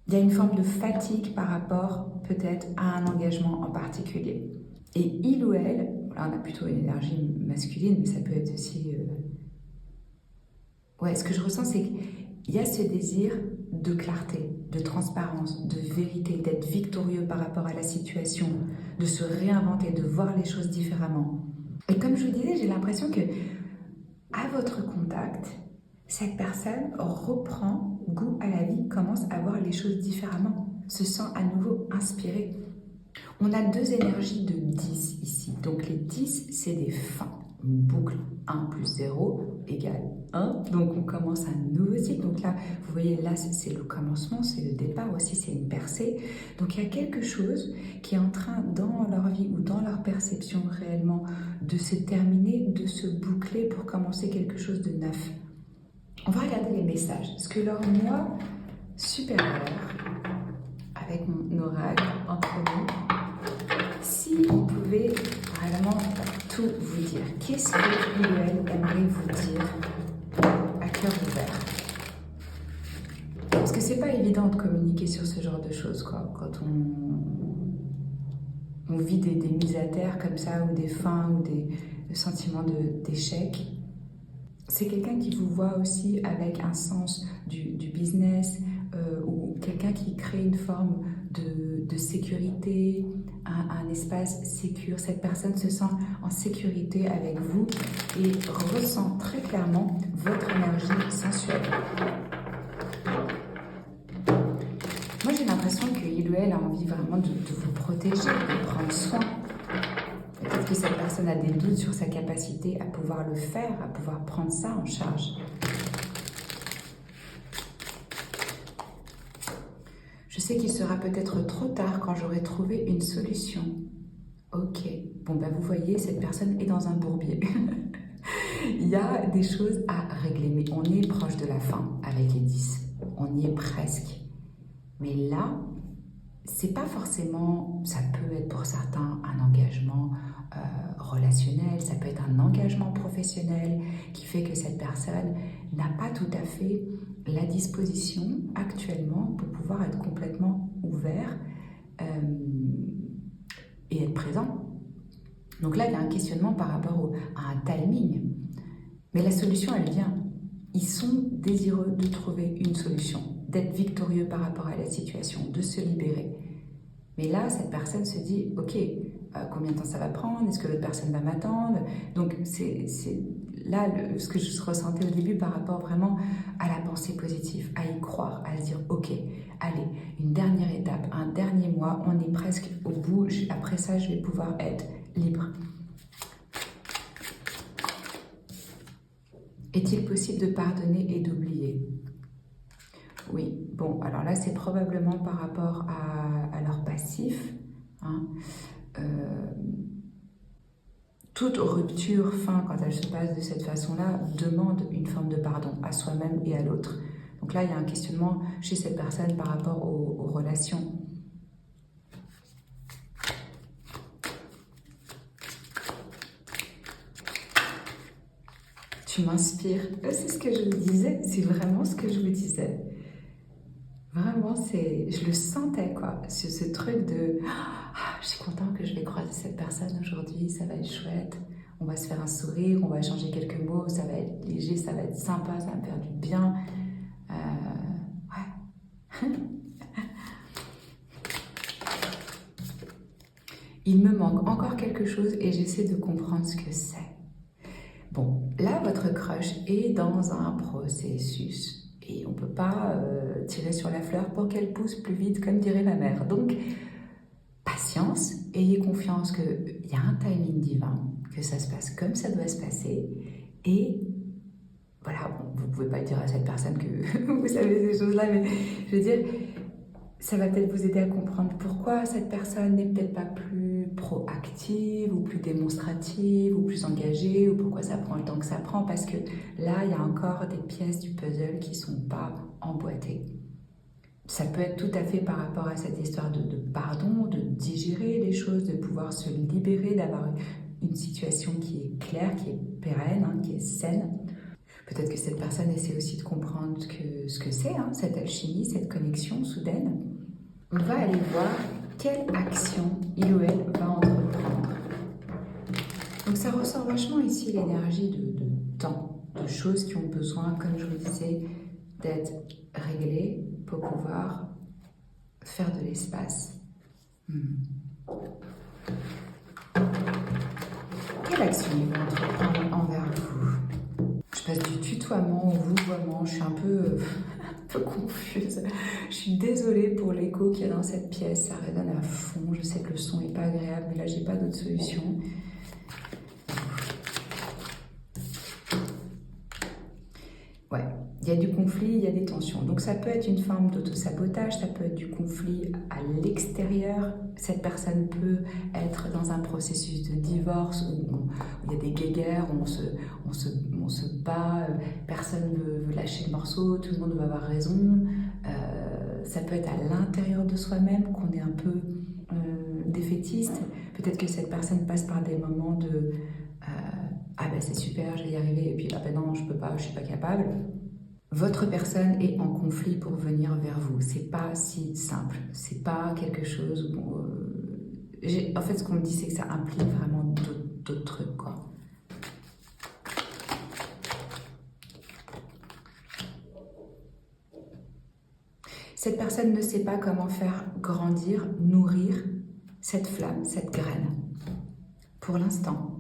Il y a une forme de fatigue par rapport peut-être à un engagement en particulier. Et il ou elle, là on a plutôt une énergie masculine, mais ça peut être aussi... Ouais, ce que je ressens, c'est qu'il y a ce désir de clarté, de transparence, de vérité, d'être victorieux par rapport à la situation, de se réinventer, de voir les choses différemment. Et comme je vous disais, j'ai l'impression que à votre contact, cette personne reprend goût à la vie, commence à voir les choses différemment. se sent à nouveau inspiré. On a deux énergies de 10 ici. Donc les 10, c'est des fins. Une boucle 1 plus 0 égale 1. Donc on commence un nouveau cycle. Donc là, vous voyez, là, c'est le commencement, c'est le départ aussi, c'est une percée. Donc il y a quelque chose qui est en train, dans leur vie ou dans leur perception réellement, de se terminer, de se boucler pour commencer quelque chose de neuf. On va regarder les messages. Ce que leur moi supérieur, avec mon oracle entre nous, si on pouvait vraiment tout vous dire, qu'est-ce que lui ou elle aimerait vous dire à cœur ouvert? Parce que c'est pas évident de communiquer sur ce genre de choses, quoi. Quand on vit des mises à terre comme ça, ou des fins, ou des sentiments d'échec. C'est quelqu'un qui vous voit aussi avec un sens du business, ou quelqu'un qui crée une forme de sécurité, un espace sécure. Cette personne se sent en sécurité avec vous et ressent très clairement votre énergie sensuelle. Moi, j'ai l'impression qu'il ou elle a envie vraiment de vous protéger, de prendre soin. Peut-être que cette personne a des doutes sur sa capacité à pouvoir le faire, à pouvoir prendre ça en charge. Je sais qu'il sera peut-être trop tard quand j'aurai trouvé une solution. Ok, bon ben vous voyez, cette personne est dans un bourbier. Il y a des choses à régler, mais on est proche de la fin avec les 10. On y est presque. Mais là, c'est pas forcément, ça peut être pour certains un engagement relationnel, ça peut être un engagement professionnel qui fait que cette personne n'a pas tout à fait la disposition actuellement pour pouvoir être complètement ouvert et être présent. Donc là, il y a un questionnement par rapport à un timing. Mais la solution, elle vient. Ils sont désireux de trouver une solution, d'être victorieux par rapport à la situation, de se libérer. Mais là, cette personne se dit, ok, combien de temps ça va prendre? Est-ce que l'autre personne va m'attendre? Donc c'est là ce que je ressentais au début par rapport vraiment à la pensée positive, à y croire, à se dire, ok, allez, une dernière étape, un dernier mois, on est presque au bout, après ça, je vais pouvoir être libre. Est-il possible de pardonner et d'oublier? Oui, bon, alors là, c'est probablement par rapport à leur passif. Hein. Toute rupture, fin, quand elle se passe de cette façon-là, demande une forme de pardon à soi-même et à l'autre. Donc là, il y a un questionnement chez cette personne par rapport aux relations. Tu m'inspires. C'est ce que je vous disais, c'est vraiment ce que je vous disais. Vraiment, je le sentais, quoi. Ce truc de je suis contente que je vais croiser cette personne aujourd'hui, ça va être chouette. On va se faire un sourire, on va échanger quelques mots, ça va être léger, ça va être sympa, ça va me faire du bien. Ouais. Il me manque encore quelque chose et j'essaie de comprendre ce que c'est. Bon, là, votre crush est dans un processus. Et on ne peut pas tirer sur la fleur pour qu'elle pousse plus vite, comme dirait ma mère. Donc, patience, ayez confiance qu'il y a un timing divin, que ça se passe comme ça doit se passer. Et voilà, bon, vous ne pouvez pas dire à cette personne que vous savez ces choses-là, mais je veux dire, ça va peut-être vous aider à comprendre pourquoi cette personne n'est peut-être pas plus proactive ou plus démonstrative ou plus engagée, ou pourquoi ça prend le temps que ça prend, parce que là, il y a encore des pièces du puzzle qui ne sont pas emboîtées. Ça peut être tout à fait par rapport à cette histoire de pardon, de digérer les choses, de pouvoir se libérer, d'avoir une situation qui est claire, qui est pérenne, hein, qui est saine. Peut-être que cette personne essaie aussi de comprendre ce que c'est, hein, cette alchimie, cette connexion soudaine. On va aller voir quelle action il ou elle va entreprendre. Donc ça ressort vachement ici l'énergie de temps, de choses qui ont besoin, comme je vous disais, d'être réglées pour pouvoir faire de l'espace. Quelle action il va entreprendre envers vous? Je passe du tutoiement au vouvoiement, je suis un peu confuse. Je suis désolée pour les l'écho qu'il y a dans cette pièce, ça résonne à fond. Je sais que le son n'est pas agréable, mais là, j'ai pas d'autre solution. Ouais, il y a du conflit, il y a des tensions. Donc ça peut être une forme d'autosabotage, ça peut être du conflit à l'extérieur. Cette personne peut être dans un processus de divorce où il y a des guéguerres, où on se bat, personne ne veut lâcher le morceau, tout le monde veut avoir raison. Ça peut être à l'intérieur de soi-même qu'on est un peu défaitiste. Peut-être que cette personne passe par des moments de ah ben c'est super, je vais y arriver, et puis ah ben non, je peux pas, je suis pas capable. Votre personne est en conflit pour venir vers vous. C'est pas si simple. C'est pas quelque chose où, en fait, ce qu'on me dit, c'est que ça implique vraiment d'autres trucs, quoi. Cette personne ne sait pas comment faire grandir, nourrir cette flamme, cette graine. Pour l'instant.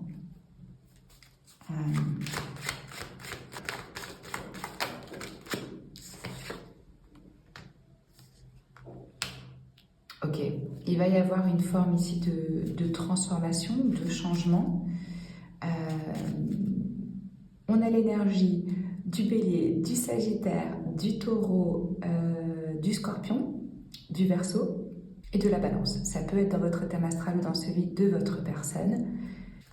Ok, il va y avoir une forme ici de transformation, de changement. On a l'énergie du bélier, du sagittaire, du taureau, du scorpion, du verseau et de la balance. Ça peut être dans votre thème astral ou dans celui de votre personne.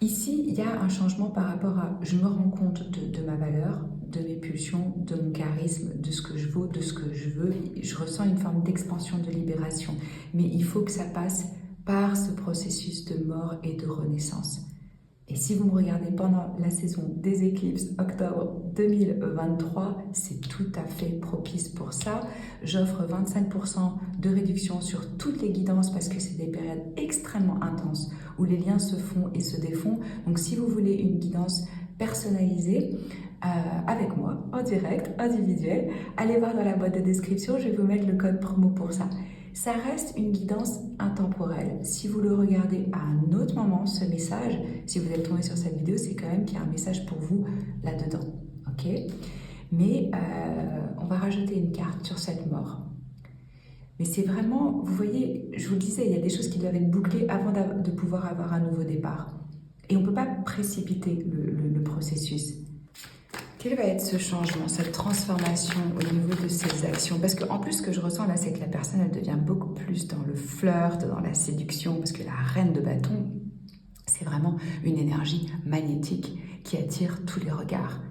Ici, il y a un changement par rapport à je me rends compte de ma valeur, de mes pulsions, de mon charisme, de ce que je vaux, de ce que je veux. Je ressens une forme d'expansion, de libération. Mais il faut que ça passe par ce processus de mort et de renaissance. Et si vous me regardez pendant la saison des éclipses, octobre 2023, c'est tout à fait propice pour ça. J'offre 25% de réduction sur toutes les guidances parce que c'est des périodes extrêmement intenses où les liens se font et se défont. Donc si vous voulez une guidance personnalisée avec moi, en direct, individuel, allez voir dans la boîte de description, je vais vous mettre le code promo pour ça. Ça reste une guidance intemporelle. Si vous le regardez à un autre moment, ce message, si vous êtes tombé sur cette vidéo, c'est quand même qu'il y a un message pour vous là-dedans. Ok ? Mais on va rajouter une carte sur cette mort. Mais c'est vraiment, vous voyez, je vous le disais, il y a des choses qui doivent être bouclées avant de pouvoir avoir un nouveau départ. Et on ne peut pas précipiter le processus. Quel va être ce changement, cette transformation au niveau de ces actions? Parce qu'en plus, ce que je ressens là, c'est que la personne, elle devient beaucoup plus dans le flirt, dans la séduction, parce que la reine de bâton, c'est vraiment une énergie magnétique qui attire tous les regards.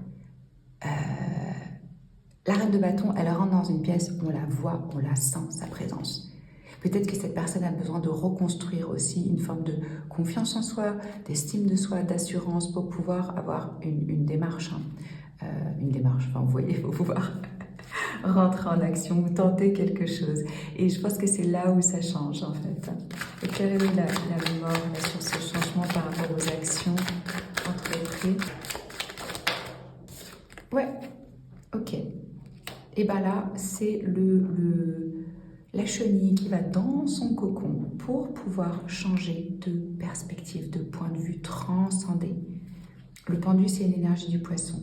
La reine de bâton, elle rentre dans une pièce, on la voit, on la sent, sa présence. Peut-être que cette personne a besoin de reconstruire aussi une forme de confiance en soi, d'estime de soi, d'assurance pour pouvoir avoir une démarche. Une démarche, enfin vous voyez, il faut pouvoir rentrer en action ou tenter quelque chose. Et je pense que c'est là où ça change en fait. Et quelle est la mort là, sur ce changement par rapport aux actions entreprises? Ouais, ok. Et bien là, c'est la chenille qui va dans son cocon pour pouvoir changer de perspective, de point de vue, transcender. Le pendu, c'est une énergie du poisson.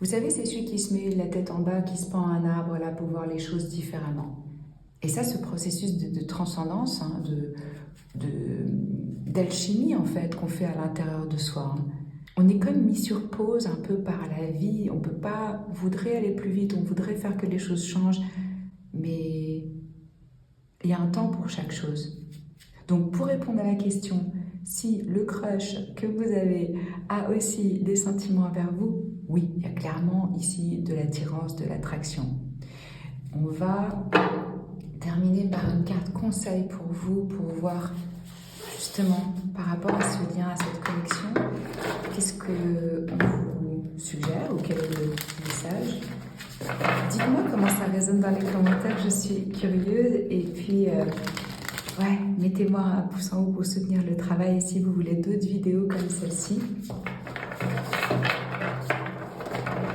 Vous savez, c'est celui qui se met la tête en bas, qui se pend à un arbre là pour voir les choses différemment. Et ça, ce processus de transcendance, hein, d'alchimie en fait, qu'on fait à l'intérieur de soi. Hein. On est comme mis sur pause un peu par la vie. On peut pas, on voudrait aller plus vite, on voudrait faire que les choses changent, mais il y a un temps pour chaque chose. Donc, pour répondre à la question, si le crush que vous avez a aussi des sentiments envers vous, oui, il y a clairement ici de l'attirance, de l'attraction. On va terminer par une carte conseil pour vous, pour voir justement par rapport à ce lien, à cette connexion, qu'est-ce qu'on vous suggère ou quel est le message. Dites-moi comment ça résonne dans les commentaires, je suis curieuse. Et puis, ouais, mettez-moi un pouce en haut pour soutenir le travail. Et si vous voulez d'autres vidéos comme celle-ci.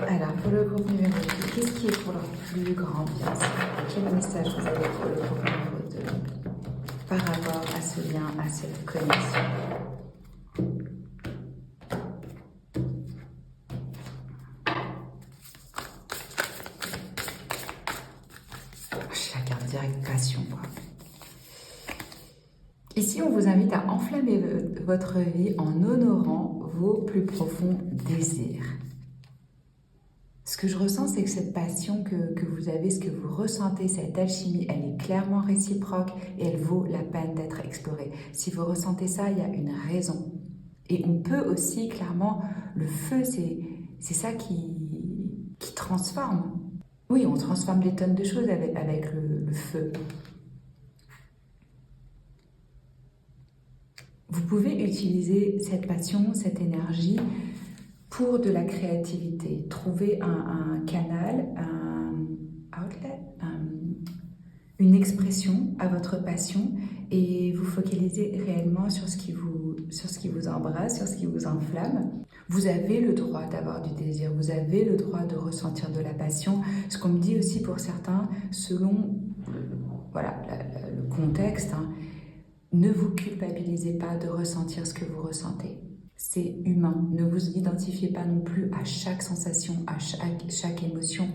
Alors, pour le groupe numéro 2, qu'est-ce qui est pour leur plus grand bien? Quel message vous avez pour le groupe numéro 2 par rapport à ce lien, à cette connexion? J'ai la carte directe passion, quoi. Ici, on vous invite à enflammer votre vie en honorant vos plus profonds désirs. Ce que je ressens, c'est que cette passion que vous avez, ce que vous ressentez, cette alchimie, elle est clairement réciproque et elle vaut la peine d'être explorée. Si vous ressentez ça, il y a une raison. Et on peut aussi, clairement, le feu, c'est ça qui transforme. Oui, on transforme des tonnes de choses avec le feu. Vous pouvez utiliser cette passion, cette énergie pour de la créativité. Trouver un canal, un outlet, une expression à votre passion et vous focaliser réellement sur ce qui vous embrasse, sur ce qui vous enflamme. Vous avez le droit d'avoir du désir, vous avez le droit de ressentir de la passion. Ce qu'on me dit aussi pour certains, selon le contexte, ne vous culpabilisez pas de ressentir ce que vous ressentez. C'est humain. Ne vous identifiez pas non plus à chaque sensation, à chaque émotion.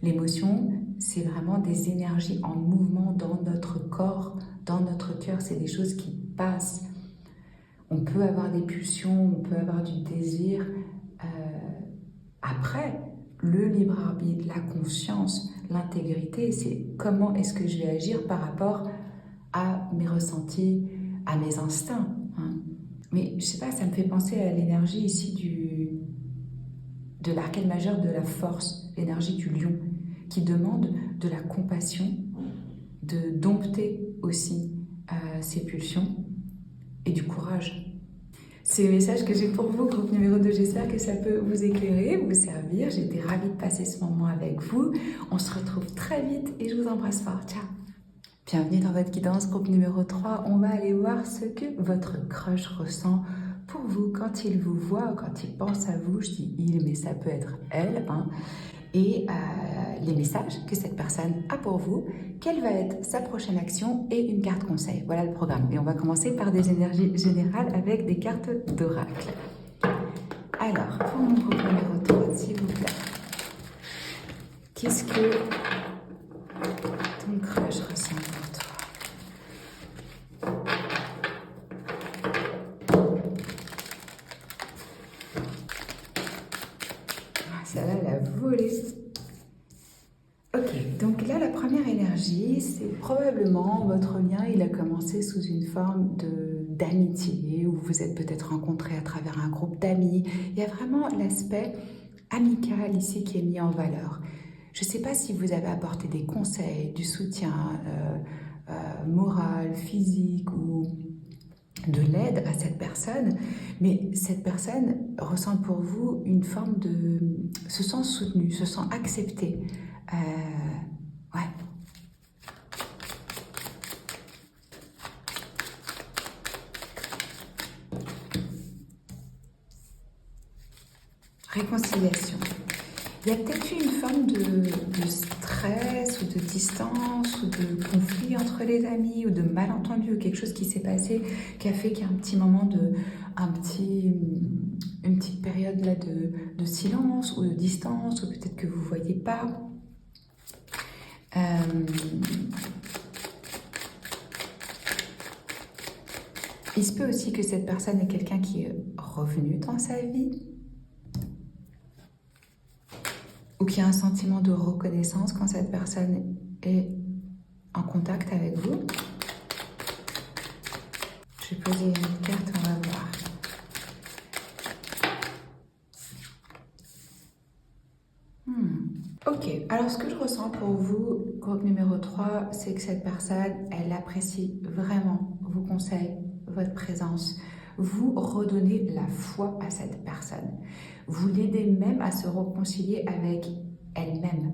L'émotion, c'est vraiment des énergies en mouvement dans notre corps, dans notre cœur. C'est des choses qui passent. On peut avoir des pulsions, on peut avoir du désir. Après, le libre arbitre, la conscience, l'intégrité, c'est comment est-ce que je vais agir par rapport à mes ressentis, à mes instincts. Mais je sais pas, ça me fait penser à l'énergie ici de l'arcane majeur de la force, l'énergie du lion, qui demande de la compassion, de dompter aussi ses pulsions et du courage. C'est le message que j'ai pour vous, groupe numéro 2. J'espère que ça peut vous éclairer, vous servir. J'étais ravie de passer ce moment avec vous. On se retrouve très vite et je vous embrasse fort. Ciao! Bienvenue dans votre guidance, groupe numéro 3. On va aller voir ce que votre crush ressent pour vous quand il vous voit ou quand il pense à vous. Je dis il, mais ça peut être elle. Et les messages que cette personne a pour vous, quelle va être sa prochaine action et une carte conseil. Voilà le programme. Et on va commencer par des énergies générales avec des cartes d'oracle. Alors, pour mon groupe numéro 3, s'il vous plaît, qu'est-ce que ton crush ressent pour toi? Celle-là, elle a volé. Ok, donc là, la première énergie, c'est probablement votre lien, il a commencé sous une forme d'amitié, où vous êtes peut-être rencontrés à travers un groupe d'amis. Il y a vraiment l'aspect amical ici qui est mis en valeur. Je ne sais pas si vous avez apporté des conseils, du soutien moral, physique ou de l'aide à cette personne, mais cette personne ressent pour vous une forme se sent soutenue, se sent acceptée. Ouais. Réconciliation. Il y a peut-être eu une forme de stress ou de distance ou de conflit entre les amis ou de malentendu ou quelque chose qui s'est passé qui a fait qu'il y a un petit moment une petite période là de silence ou de distance ou peut-être que vous ne voyez pas. Il se peut aussi que cette personne est quelqu'un qui est revenu dans sa vie ou qui a un sentiment de reconnaissance quand cette personne est en contact avec vous. Je vais poser une carte, on va voir. Ok, alors ce que je ressens pour vous, groupe numéro 3, c'est que cette personne, elle apprécie vraiment vos conseils, votre présence. Vous redonnez la foi à cette personne. Vous l'aidez même à se réconcilier avec elle-même.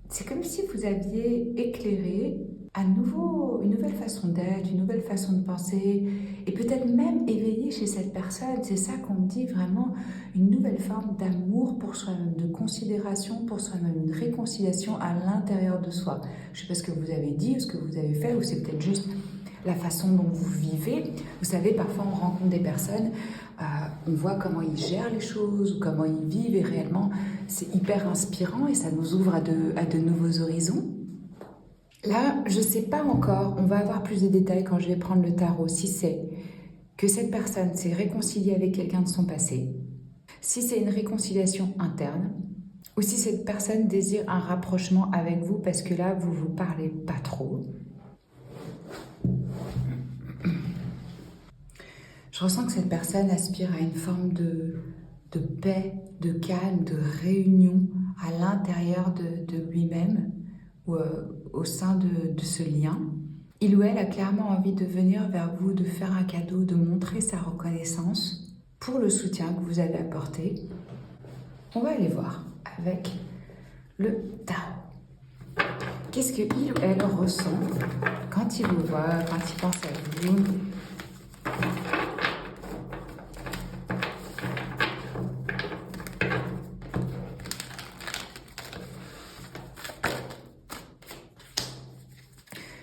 C'est comme si vous aviez éclairé une nouvelle façon d'être, une nouvelle façon de penser, et peut-être même éveillé chez cette personne, c'est ça qu'on me dit vraiment, une nouvelle forme d'amour pour soi-même, de considération pour soi-même, une réconciliation à l'intérieur de soi. Je ne sais pas ce que vous avez dit ou ce que vous avez fait, ou c'est peut-être juste la façon dont vous vivez. Vous savez, parfois on rencontre des personnes, on voit comment ils gèrent les choses, ou comment ils vivent, et réellement c'est hyper inspirant et ça nous ouvre à de nouveaux horizons. Là, je ne sais pas encore, on va avoir plus de détails quand je vais prendre le tarot, si c'est que cette personne s'est réconciliée avec quelqu'un de son passé, si c'est une réconciliation interne, ou si cette personne désire un rapprochement avec vous parce que là, vous ne vous parlez pas trop. Je ressens que cette personne aspire à une forme de paix, de calme, de réunion à l'intérieur de lui-même ou au sein de ce lien. Il ou elle a clairement envie de venir vers vous, de faire un cadeau, de montrer sa reconnaissance pour le soutien que vous avez apporté. On va aller voir avec le tarot. Qu'est-ce que il ou elle ressent quand il vous voit, quand il pense à vous?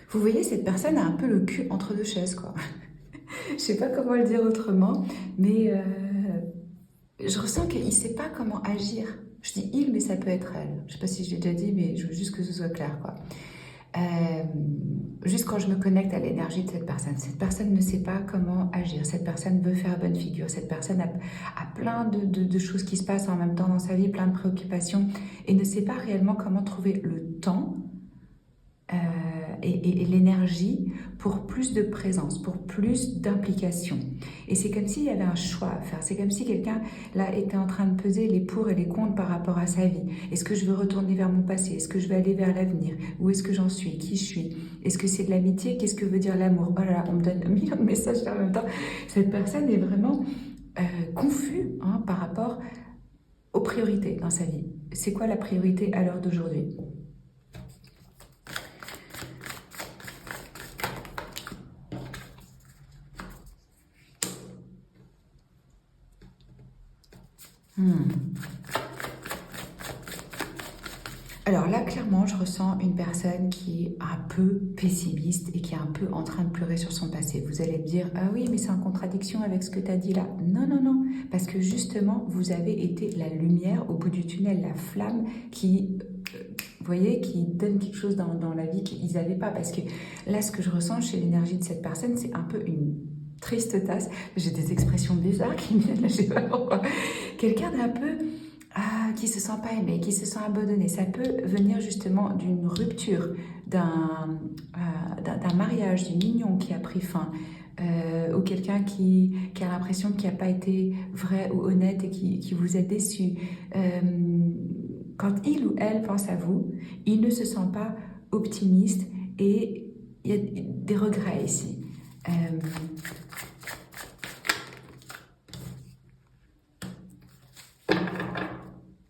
Vous voyez, cette personne a un peu le cul entre deux chaises, quoi. Je sais pas comment le dire autrement, mais je ressens qu'il ne sait pas comment agir. Je dis il, mais ça peut être elle. Je sais pas si je l'ai déjà dit, mais je veux juste que ce soit clair, quoi. Juste quand je me connecte à l'énergie de cette personne ne sait pas comment agir, cette personne veut faire bonne figure, cette personne a plein de choses qui se passent en même temps dans sa vie, plein de préoccupations, et ne sait pas réellement comment trouver le temps et l'énergie pour plus de présence, pour plus d'implication. Et c'est comme s'il y avait un choix à faire. C'est comme si quelqu'un là était en train de peser les pour et les contre par rapport à sa vie. Est-ce que je veux retourner vers mon passé? Est-ce que je vais aller vers l'avenir? Où est-ce que j'en suis? Qui je suis? Est-ce que c'est de l'amitié? Qu'est-ce que veut dire l'amour? Oh là là, on me donne 1 million de messages en même temps. Cette personne est vraiment confuse par rapport aux priorités dans sa vie. C'est quoi la priorité à l'heure d'aujourd'hui? Alors là, clairement, je ressens une personne qui est un peu pessimiste et qui est un peu en train de pleurer sur son passé. Vous allez me dire, ah oui, mais c'est en contradiction avec ce que tu as dit là. Non, non, non, parce que justement, vous avez été la lumière au bout du tunnel, la flamme qui, vous voyez, qui donne quelque chose dans la vie qu'ils n'avaient pas. Parce que là, ce que je ressens chez l'énergie de cette personne, c'est un peu une triste tasse. J'ai des expressions bizarres qui me viennent là, je sais pas pourquoi. Quelqu'un d'un peu... qui se sent pas aimé, qui se sent abandonné. Ça peut venir justement d'une rupture, d'un mariage, d'une union qui a pris fin, ou quelqu'un qui a l'impression qu'il n'a pas été vrai ou honnête et qui vous a déçu. Quand il ou elle pense à vous, il ne se sent pas optimiste et il y a des regrets ici.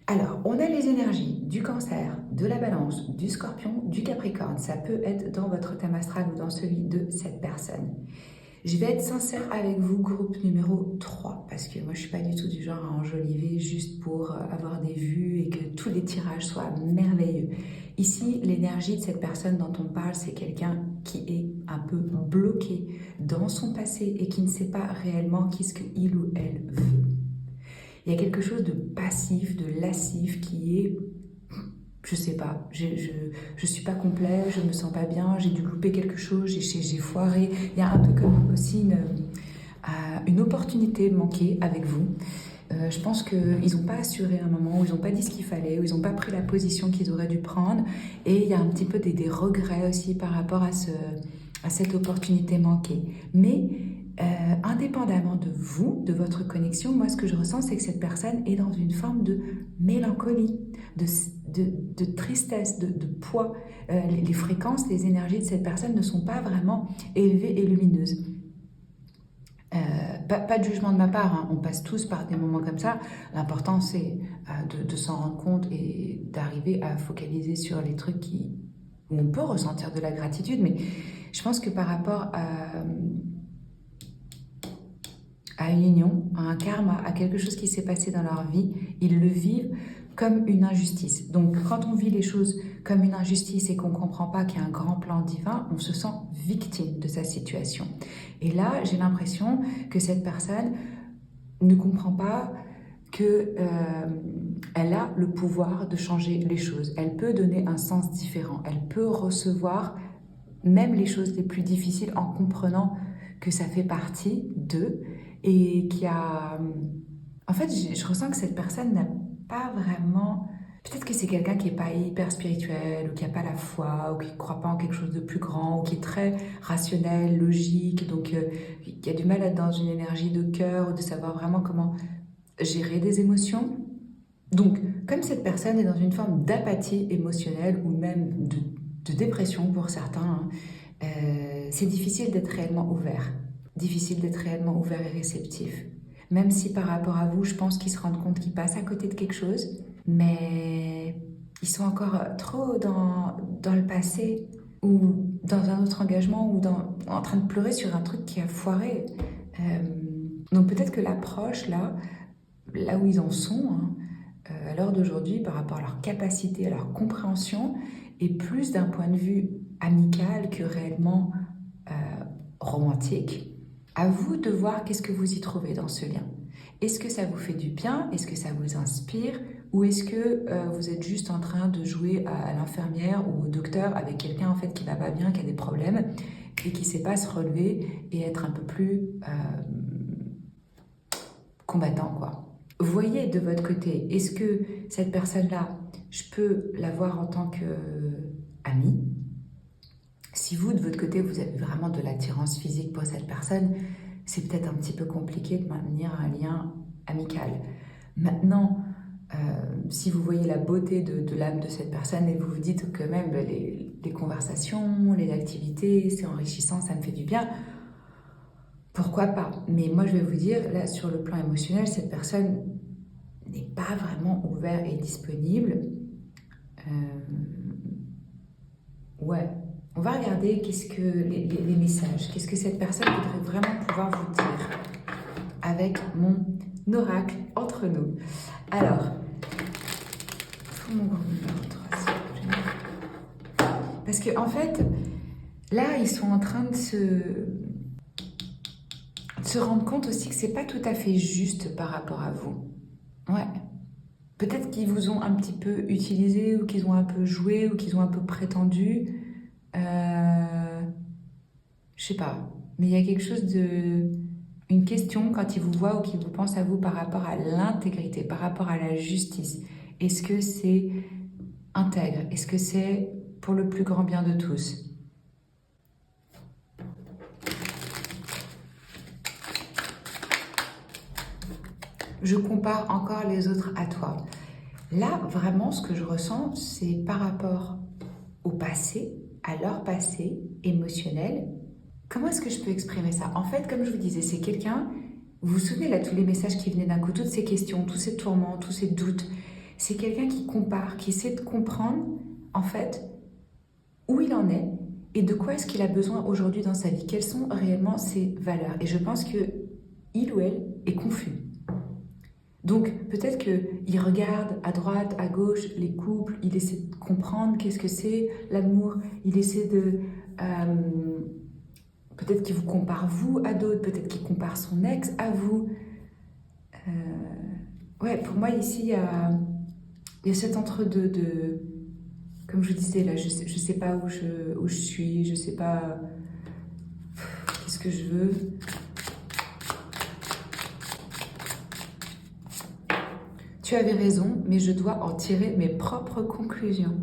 Alors, on a les énergies du Cancer, de la Balance, du Scorpion, du Capricorne. Ça peut être dans votre thème astral ou dans celui de cette personne. Je vais être sincère avec vous, groupe numéro 3, parce que moi, je ne suis pas du tout du genre à enjoliver juste pour avoir des vues et que tous les tirages soient merveilleux. Ici, l'énergie de cette personne dont on parle, c'est quelqu'un qui est un peu bloqué dans son passé et qui ne sait pas réellement qu'est-ce qu'il ou elle veut. Il y a quelque chose de passif, de lascif qui est, je sais pas, je suis pas complet, je me sens pas bien, j'ai dû louper quelque chose, j'ai foiré. Il y a un peu comme aussi une opportunité manquée avec vous. Je pense qu'ils n'ont pas assuré un moment, où ils n'ont pas dit ce qu'il fallait, où ils n'ont pas pris la position qu'ils auraient dû prendre. Et il y a un petit peu des regrets aussi par rapport à cette opportunité manquée. Mais indépendamment de vous, de votre connexion, moi ce que je ressens, c'est que cette personne est dans une forme de mélancolie, de tristesse, de poids. Les fréquences, les énergies de cette personne ne sont pas vraiment élevées et lumineuses. Pas de jugement de ma part, on passe tous par des moments comme ça. L'important, c'est de s'en rendre compte et d'arriver à focaliser sur les trucs où on peut ressentir de la gratitude. Mais je pense que par rapport à une union, à un karma, à quelque chose qui s'est passé dans leur vie, ils le vivent comme une injustice. Donc quand on vit les choses comme une injustice et qu'on ne comprend pas qu'il y a un grand plan divin, on se sent victime de sa situation. Et là, j'ai l'impression que cette personne ne comprend pas que elle a le pouvoir de changer les choses. Elle peut donner un sens différent. Elle peut recevoir même les choses les plus difficiles en comprenant que ça fait partie d'eux et qui a... En fait, je ressens que cette personne n'a pas vraiment... Peut-être que c'est quelqu'un qui n'est pas hyper spirituel ou qui n'a pas la foi ou qui ne croit pas en quelque chose de plus grand ou qui est très rationnel, logique, donc qui a du mal à être dans une énergie de cœur ou de savoir vraiment comment gérer des émotions. Donc, comme cette personne est dans une forme d'apathie émotionnelle ou même de dépression pour certains, c'est difficile d'être réellement ouvert. Difficile d'être réellement ouvert et réceptif. Même si par rapport à vous, je pense qu'ils se rendent compte qu'ils passent à côté de quelque chose, mais ils sont encore trop dans le passé ou dans un autre engagement ou en train de pleurer sur un truc qui a foiré. Donc peut-être que l'approche là où ils en sont, à l'heure d'aujourd'hui, par rapport à leur capacité, à leur compréhension, est plus d'un point de vue amical que réellement romantique. À vous de voir qu'est-ce que vous y trouvez dans ce lien. Est-ce que ça vous fait du bien? Est-ce que ça vous inspire? Ou est-ce que vous êtes juste en train de jouer à l'infirmière ou au docteur avec quelqu'un en fait qui va pas bien, qui a des problèmes et qui sait pas se relever et être un peu plus combattant, quoi. Voyez de votre côté, est-ce que cette personne-là, je peux la voir en tant qu'amie? Si vous, de votre côté, vous avez vraiment de l'attirance physique pour cette personne, c'est peut-être un petit peu compliqué de maintenir un lien amical. Maintenant, si vous voyez la beauté de l'âme de cette personne et vous vous dites que même les conversations, les activités, c'est enrichissant, ça me fait du bien, pourquoi pas? Mais moi, je vais vous dire, là, sur le plan émotionnel, cette personne n'est pas vraiment ouverte et disponible. Ouais. On va regarder qu'est-ce que les messages, qu'est-ce que cette personne voudrait vraiment pouvoir vous dire avec mon oracle entre nous. Alors, mon grand numéro 3, parce que en fait, là, ils sont en train de se rendre compte aussi que c'est pas tout à fait juste par rapport à vous. Ouais. Peut-être qu'ils vous ont un petit peu utilisé ou qu'ils ont un peu joué ou qu'ils ont un peu prétendu. Je sais pas, mais il y a quelque chose une question quand ils vous voient ou qu'ils vous pensent à vous par rapport à l'intégrité, par rapport à la justice. Est-ce que c'est intègre? Est-ce que c'est pour le plus grand bien de tous? Je compare encore les autres à toi. Là, vraiment, ce que je ressens, c'est par rapport au passé, à leur passé émotionnel. Comment est-ce que je peux exprimer ça? En fait, comme je vous disais, c'est quelqu'un, vous vous souvenez là, tous les messages qui venaient d'un coup, toutes ces questions, tous ces tourments, tous ces doutes, c'est quelqu'un qui compare, qui essaie de comprendre, en fait, où il en est et de quoi est-ce qu'il a besoin aujourd'hui dans sa vie, quelles sont réellement ses valeurs. Et je pense que il ou elle est confus. Donc, peut-être qu'il regarde à droite, à gauche, les couples, il essaie de comprendre qu'est-ce que c'est l'amour, il essaie de... peut-être qu'il vous compare vous à d'autres, peut-être qu'il compare son ex à vous. Ouais, pour moi, ici, il y a cet entre-deux de... Comme je vous disais, là, je sais pas où je suis, je sais pas qu'est-ce que je veux. Tu avais raison, mais je dois en tirer mes propres conclusions.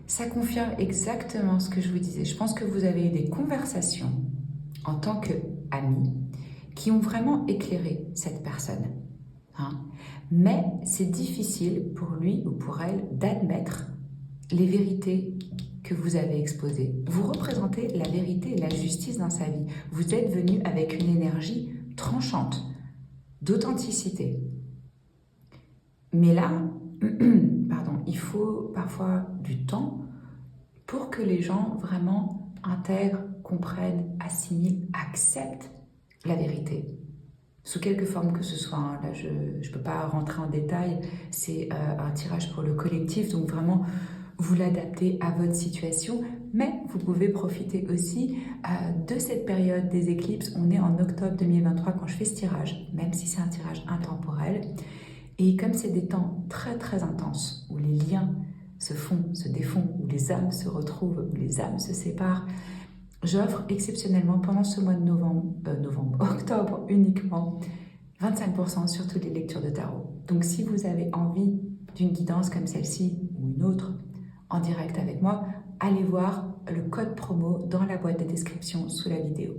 Ça confirme exactement ce que je vous disais. Je pense que vous avez eu des conversations en tant qu'amis qui ont vraiment éclairé cette personne. Mais c'est difficile pour lui ou pour elle d'admettre les vérités que vous avez exposées. Vous représentez la vérité et la justice dans sa vie. Vous êtes venu avec une énergie tranchante, d'authenticité. Mais là, pardon, il faut parfois du temps pour que les gens vraiment intègrent, comprennent, assimilent, acceptent la vérité. Sous quelque forme que ce soit. Là, je ne peux pas rentrer en détail. C'est un tirage pour le collectif. Donc vraiment, vous l'adaptez à votre situation, mais vous pouvez profiter aussi de cette période des éclipses. On est en octobre 2023 quand je fais ce tirage, même si c'est un tirage intemporel. Et comme c'est des temps très très intenses, où les liens se font, se défont, où les âmes se retrouvent, où les âmes se séparent, j'offre exceptionnellement pendant ce mois de octobre uniquement, 25% sur toutes les lectures de tarot. Donc si vous avez envie d'une guidance comme celle-ci ou une autre en direct avec moi, allez voir le code promo dans la boîte de description sous la vidéo.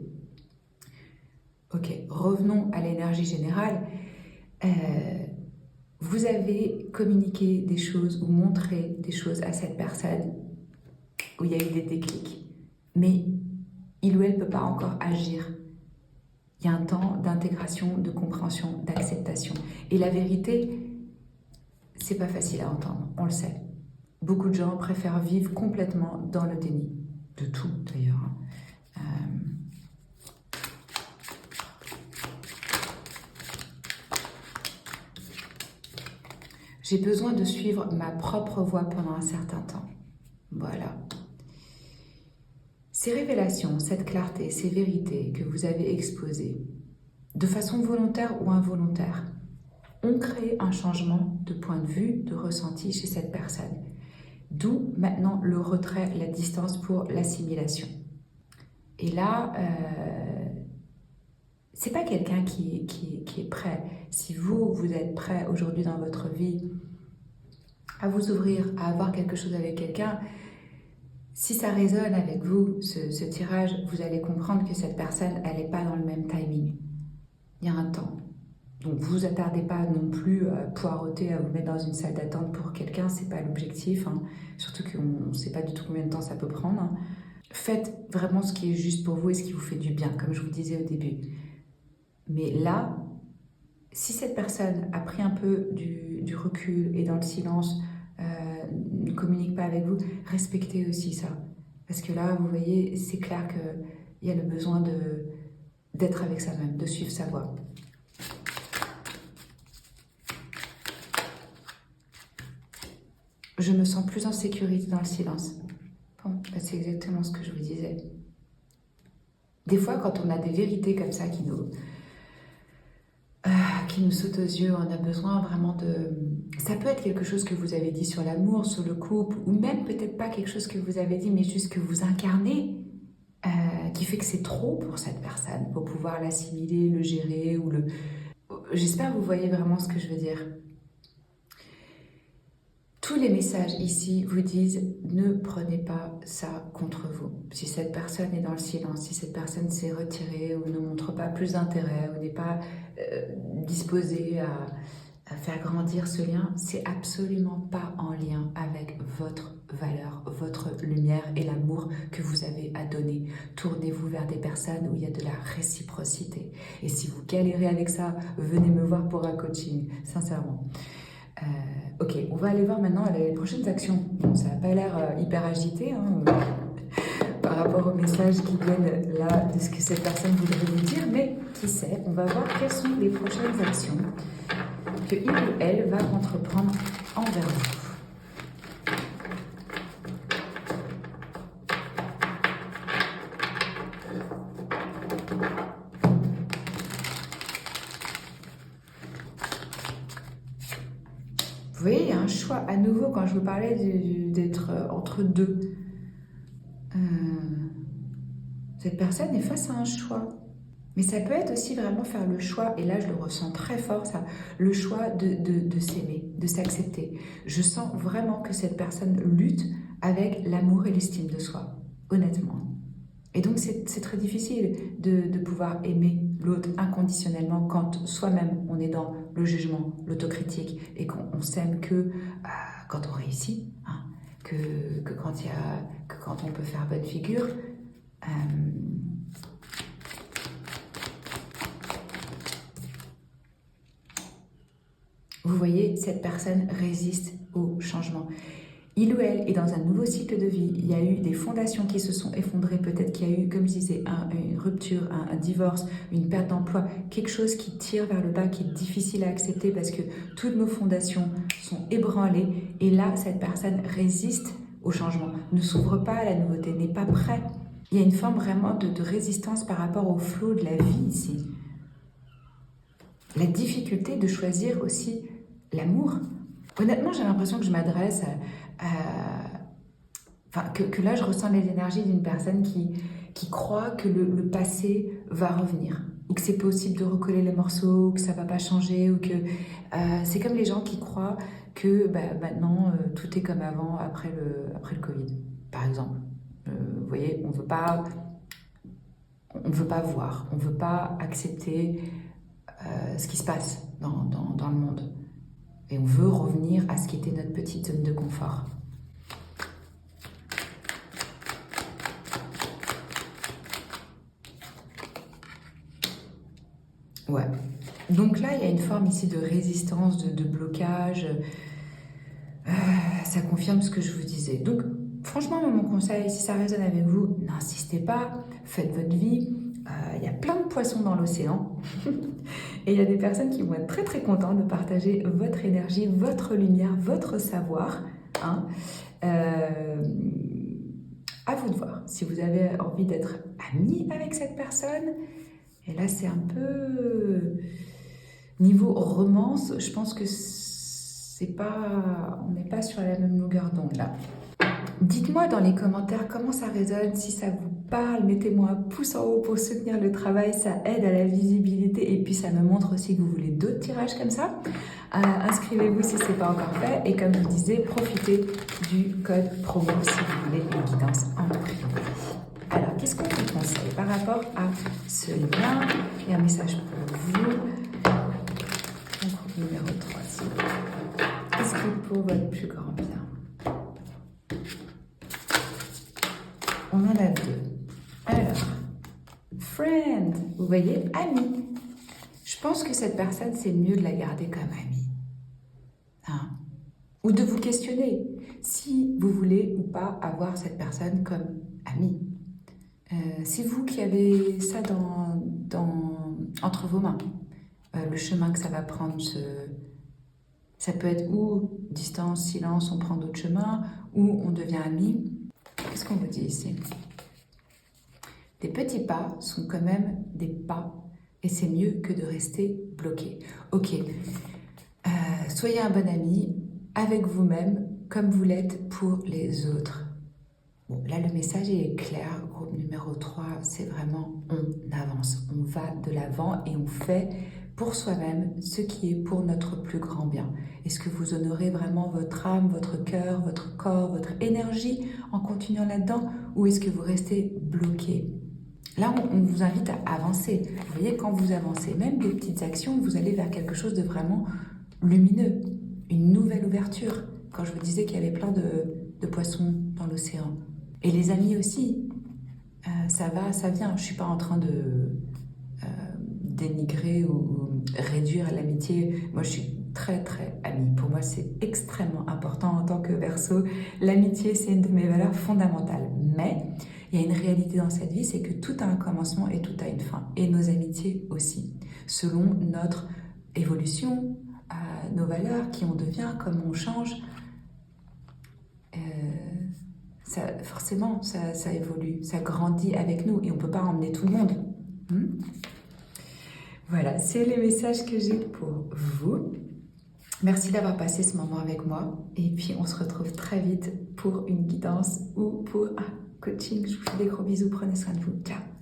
Ok, revenons à l'énergie générale. Vous avez communiqué des choses ou montré des choses à cette personne où il y a eu des déclics, mais il ou elle ne peut pas encore agir. Il y a un temps d'intégration, de compréhension, d'acceptation. Et la vérité, c'est pas facile à entendre, on le sait. Beaucoup de gens préfèrent vivre complètement dans le déni. De tout, d'ailleurs. J'ai besoin de suivre ma propre voie pendant un certain temps. Voilà. Ces révélations, cette clarté, ces vérités que vous avez exposées, de façon volontaire ou involontaire, ont créé un changement de point de vue, de ressenti chez cette personne. D'où maintenant le retrait, la distance pour l'assimilation. Et là, c'est pas quelqu'un qui est prêt. Si vous êtes prêt aujourd'hui dans votre vie à vous ouvrir, à avoir quelque chose avec quelqu'un, si ça résonne avec vous, ce tirage, vous allez comprendre que cette personne, elle n'est pas dans le même timing. Il y a un temps. Donc vous vous attardez pas non plus à poireauter, à vous mettre dans une salle d'attente pour quelqu'un, c'est pas l'objectif, hein. Surtout qu'on ne sait pas du tout combien de temps ça peut prendre, hein. Faites vraiment ce qui est juste pour vous et ce qui vous fait du bien, comme je vous disais au début. Mais là, si cette personne a pris un peu du recul et dans le silence, ne communique pas avec vous, respectez aussi ça. Parce que là, vous voyez, c'est clair qu'il y a le besoin d'être avec soi-même, de suivre sa voie. Je me sens plus en sécurité dans le silence. Bon, ben c'est exactement ce que je vous disais. Des fois, quand on a des vérités comme ça qui nous sautent aux yeux, on a besoin vraiment de... Ça peut être quelque chose que vous avez dit sur l'amour, sur le couple, ou même peut-être pas quelque chose que vous avez dit, mais juste que vous incarnez, qui fait que c'est trop pour cette personne, pour pouvoir l'assimiler, le gérer, ou le... J'espère que vous voyez vraiment ce que je veux dire. Tous les messages ici vous disent ne prenez pas ça contre vous. Si cette personne est dans le silence, si cette personne s'est retirée ou ne montre pas plus d'intérêt ou n'est pas disposée à faire grandir ce lien, c'est absolument pas en lien avec votre valeur, votre lumière et l'amour que vous avez à donner. Tournez-vous vers des personnes où il y a de la réciprocité. Et si vous galérez avec ça, venez me voir pour un coaching, sincèrement. Ok, on va aller voir maintenant les prochaines actions. Bon, ça n'a pas l'air hyper agité hein, par rapport aux messages qui viennent là de ce que cette personne voudrait vous dire, mais qui sait, on va voir quelles sont les prochaines actions que il ou elle va entreprendre envers vous. Vous voyez, il y a un choix à nouveau quand je vous parlais d'être entre deux. Cette personne est face à un choix. Mais ça peut être aussi vraiment faire le choix, et là je le ressens très fort, ça, le choix de s'aimer, de s'accepter. Je sens vraiment que cette personne lutte avec l'amour et l'estime de soi, honnêtement. Et donc c'est très difficile de pouvoir aimer l'autre inconditionnellement quand soi-même on est dans le jugement, l'autocritique et qu'on s'aime que quand on réussit, hein, que quand on peut faire bonne figure. Vous voyez, cette personne résiste au changement. Il ou elle est dans un nouveau cycle de vie. Il y a eu des fondations qui se sont effondrées. Peut-être qu'il y a eu, comme je disais, une rupture, un divorce, une perte d'emploi, quelque chose qui tire vers le bas, qui est difficile à accepter parce que toutes nos fondations sont ébranlées. Et là, cette personne résiste au changement, ne s'ouvre pas à la nouveauté, n'est pas prêt. Il y a une forme vraiment de résistance par rapport au flot de la vie ici. La difficulté de choisir aussi l'amour. Honnêtement, j'ai l'impression que je m'adresse que là, je ressens les énergies d'une personne qui croit que le passé va revenir, ou que c'est possible de recoller les morceaux, ou que ça va pas changer, ou que c'est comme les gens qui croient que maintenant tout est comme avant après le Covid, par exemple. Vous voyez, on veut pas voir, on veut pas accepter ce qui se passe dans le monde, et on veut revenir à ce qui était notre petite zone de confort. Ouais. Donc là, il y a une forme ici de résistance, de blocage. Ça confirme ce que je vous disais. Donc, franchement, mon conseil, si ça résonne avec vous, n'insistez pas, faites votre vie. Il y a plein de poissons dans l'océan. Et il y a des personnes qui vont être très très contentes de partager votre énergie, votre lumière, votre savoir. Hein. À vous de voir si vous avez envie d'être ami avec cette personne. Et là, c'est un peu niveau romance. Je pense que on n'est pas sur la même longueur d'onde là. Dites-moi dans les commentaires comment ça résonne, si ça vous parle. Mettez-moi un pouce en haut pour soutenir le travail, ça aide à la visibilité et puis ça me montre aussi que vous voulez d'autres tirages comme ça. Inscrivez-vous si ce n'est pas encore fait et comme je vous disais, profitez du code promo si vous voulez une guidance en privé. Alors, qu'est-ce qu'on vous conseille par rapport à ce lien? Il y a un message pour vous. Donc, numéro 3, s'il vous plaît. Qu'est-ce que pour votre plus grand bien? On en a deux. Alors, friend, vous voyez, ami. Je pense que cette personne, c'est mieux de la garder comme amie. Hein? Ou de vous questionner si vous voulez ou pas avoir cette personne comme amie. C'est vous qui avez ça entre vos mains. Le chemin que ça va prendre, ça peut être ou distance, silence, on prend d'autres chemins, ou on devient amis. Qu'est-ce qu'on vous dit ici? Des petits pas sont quand même des pas, et c'est mieux que de rester bloqué. Ok, soyez un bon ami avec vous-même, comme vous l'êtes pour les autres. Bon, là, le message est clair. Groupe numéro 3, c'est vraiment on avance, on va de l'avant et on fait pour soi-même ce qui est pour notre plus grand bien. Est-ce que vous honorez vraiment votre âme, votre cœur, votre corps, votre énergie en continuant là-dedans ou est-ce que vous restez bloqué? Là, on vous invite à avancer. Vous voyez, quand vous avancez, même des petites actions, vous allez vers quelque chose de vraiment lumineux, une nouvelle ouverture. Quand je vous disais qu'il y avait plein de poissons dans l'océan. Et les amis aussi, ça va, ça vient. Je ne suis pas en train de dénigrer ou réduire l'amitié. Moi, je suis très, très amie. Pour moi, c'est extrêmement important en tant que Verseau. L'amitié, c'est une de mes valeurs fondamentales. Mais il y a une réalité dans cette vie, c'est que tout a un commencement et tout a une fin. Et nos amitiés aussi. Selon notre évolution, nos valeurs, qui on devient, comment on change, forcément, ça évolue, ça grandit avec nous et on ne peut pas emmener tout le monde. Voilà, c'est les messages que j'ai pour vous. Merci d'avoir passé ce moment avec moi et puis on se retrouve très vite pour une guidance ou pour un coaching. Je vous fais des gros bisous, prenez soin de vous. Ciao.